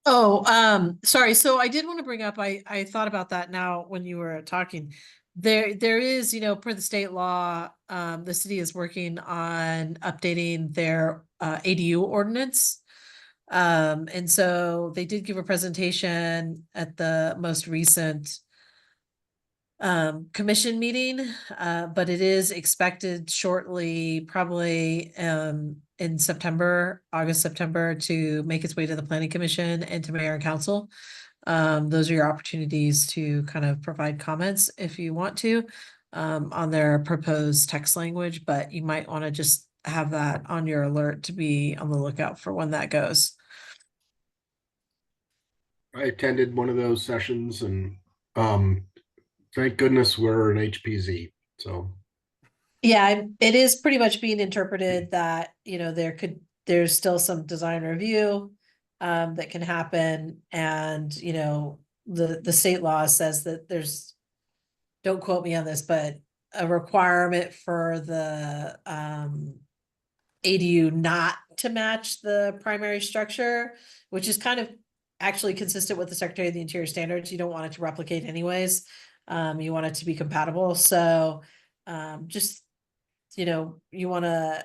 Oh, sorry. So I did want to bring up, I thought about that now when you were talking. There is, per the state law, the city is working on updating their ADU ordinance. And so they did give a presentation at the most recent commission meeting, but it is expected shortly, probably in September, August, September, to make its way to the planning commission and to mayor and council. Those are your opportunities to kind of provide comments if you want to on their proposed text language, but you might want to just have that on your alert to be on the lookout for when that goes. I attended one of those sessions and um, thank goodness we're an HPZ. So Yeah, it is pretty much being interpreted that, there's still some design review that can happen. And, the state law says that don't quote me on this, but a requirement for the ADU not to match the primary structure, which is kind of actually consistent with the Secretary of the Interior standards. You don't want it to replicate anyways. You want it to be compatible. So just, you want to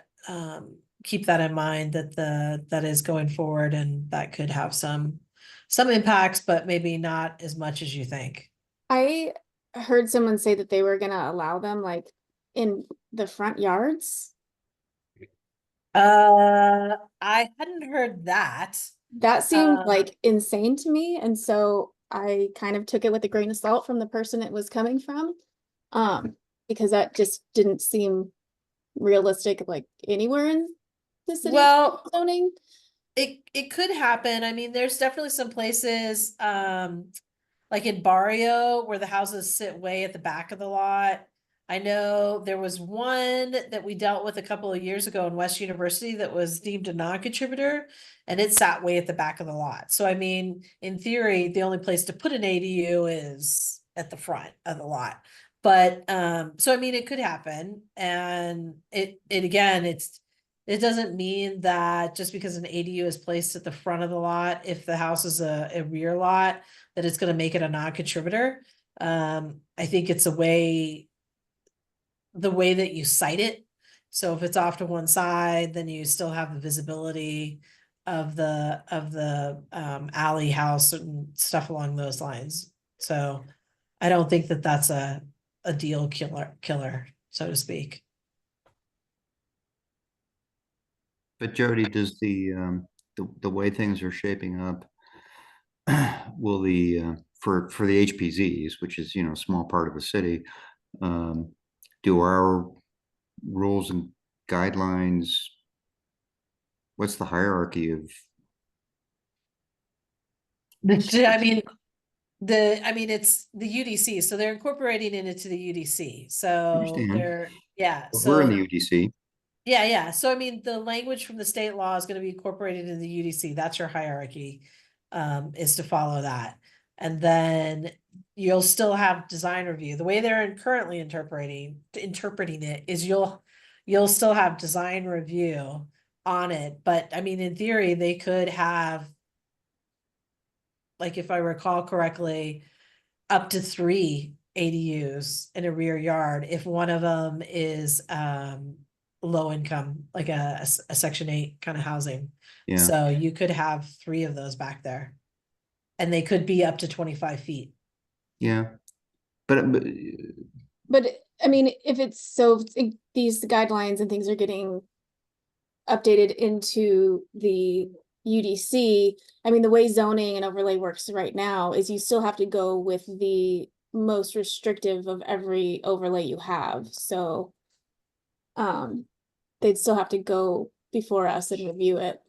keep that in mind that is going forward, and that could have some impacts, but maybe not as much as you think. I heard someone say that they were gonna allow them like in the front yards. I hadn't heard that. That seemed Uh, like insane to me, and so I kind of took it with a grain of salt from the person it was coming from. Because that just didn't seem realistic like anywhere in the city Well, zoning. it could happen. I mean, there's definitely some places, like in Barrio where the houses sit way at the back of the lot. I know there was one that we dealt with a couple of years ago in West University that was deemed a non-contributor, and it sat way at the back of the lot. So I mean, in theory, the only place to put an ADU is at the front of the lot. But so I mean, it could happen, and it again, it doesn't mean that just because an ADU is placed at the front of the lot, if the house is a rear lot, that it's going to make it a non-contributor. I think it's the way that you cite it. So if it's off to one side, then you still have the visibility of the alley house and stuff along those lines. So I don't think that that's a deal killer, so to speak. But Jody, does the way things are shaping up, will for the HPZs, which is, a small part of the city, do our rules and guidelines, what's the hierarchy of? I mean, it's the UDC, so they're incorporating it into the UDC. So Understand. yeah. We're in So the UDC. yeah. So I mean, the language from the state law is going to be incorporated in the UDC. That's your hierarchy, is to follow that. And then you'll still have design review. The way they're currently interpreting it is you'll still have design review on it. But I mean, in theory, they could have, like, if I recall correctly, up to 3 ADUs in a rear yard if one of them is low income, like a Section 8 kind of housing. Yeah. So you could have 3 of those back there, and they could be up to 25 feet. Yeah. But I mean, if it's so these guidelines and things are getting updated into the UDC, I mean, the way zoning and overlay works right now is you still have to go with the most restrictive of every overlay you have. So they'd still have to go before us and review it.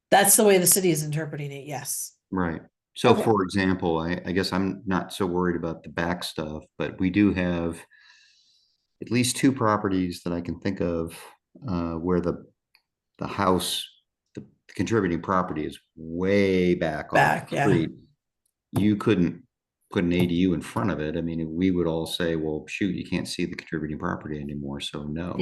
That's the way the city is interpreting it, yes. right. So Okay. for example, I guess I'm not so worried about the back stuff, but we do have at least two properties that I can think of where the house, the contributing property is way back off Back, the yeah. street. You couldn't put an ADU in front of it. I mean, we would all say, well, shoot, you can't see the contributing property anymore, so no.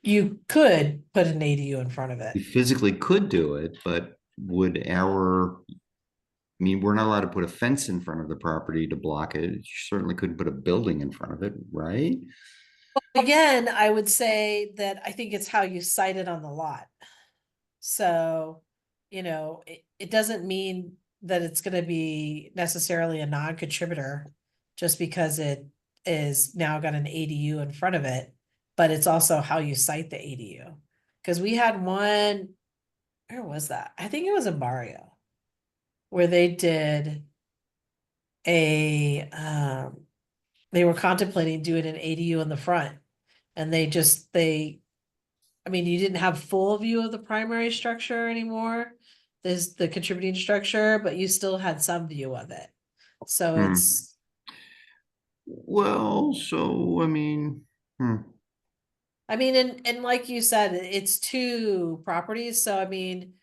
You could put an ADU in front of You it. physically could do it, but would I mean, we're not allowed to put a fence in front of the property to block it. You certainly couldn't put a building in front of it, right? Again, I would say that I think it's how you cite it on the lot. So, it doesn't mean that it's gonna be necessarily a non-contributor just because it is now got an ADU in front of it, but it's also how you cite the ADU. Cause we had one, where was that? I think it was in Mario, where they did they were contemplating doing an ADU in the front. And I mean, you didn't have full view of the primary structure anymore. There's the contributing structure, but you still had some view of it. So Hmm. it's, Well, so I mean, I mean, and like you said, it's two properties, so I mean.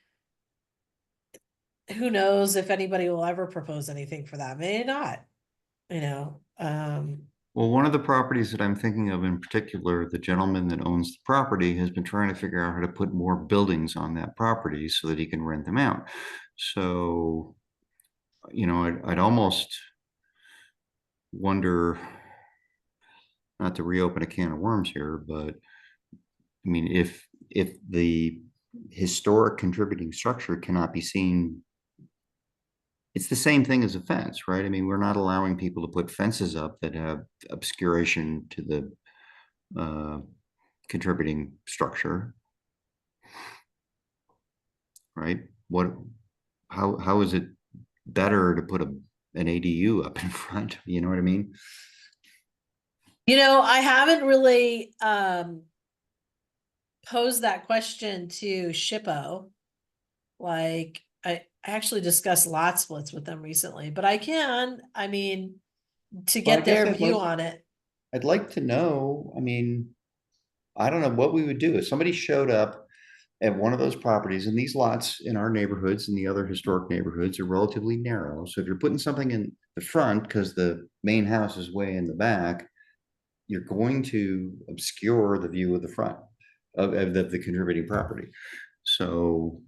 Who knows if anybody will ever propose anything for that, maybe not, well, one of the properties that I'm thinking of in particular, the gentleman that owns the property has been trying to figure out how to put more buildings on that property so that he can rent them out. So, I'd almost wonder, not to reopen a can of worms here, but I mean, if the historic contributing structure cannot be seen, it's the same thing as a fence, right? I mean, we're not allowing people to put fences up that have obscuration to the contributing structure, right? How is it better to put an ADU up in front? You know what I mean? I haven't really posed that question to Shippo. Like, I actually discussed lot splits with them recently, but I mean, to Well, I get guess their view on it. I'd like to know, I mean, I don't know what we would do if somebody showed up at one of those properties, and these lots in our neighborhoods and the other historic neighborhoods are relatively narrow. So if you're putting something in the front because the main house is way in the back, you're going to obscure the view of the front of the contributing property. So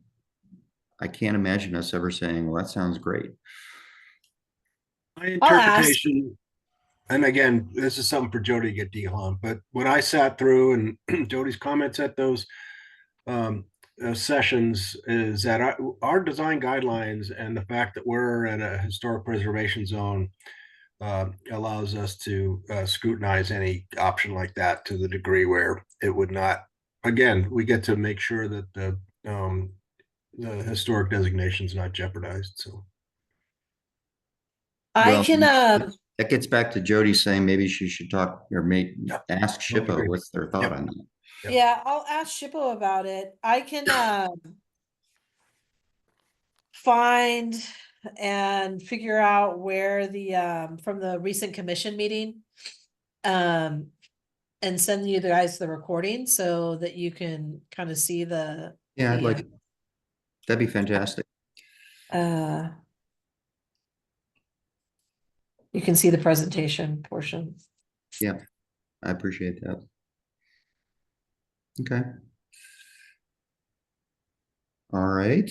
I can't imagine us ever saying, well, that sounds great. My I'll ask. interpretation, and again, this is something for Jody to get deal on, but when I sat through and Jody's comments at those sessions is that our design guidelines and the fact that we're in a historic preservation zone allows us to scrutinize any option like that to the degree where it would not. Again, we get to make sure that the historic designation is not jeopardized. So I Well, can, that gets back to Jody saying maybe she should talk or ask Totally Shippo agree. what's their thought Yep. on that. Yep. yeah, I'll ask Shippo about it. I can, find and figure out where from the recent commission meeting. And send you guys the recording so that you can kind of see Yeah, I'd like, that'd be fantastic. You can see the presentation portion. Yeah, I appreciate that. Okay. All right.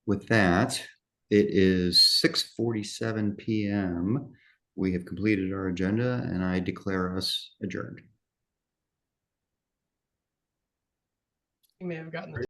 With that, it is 6:47 p.m. We have completed our agenda and I declare us adjourned. You may have gotten the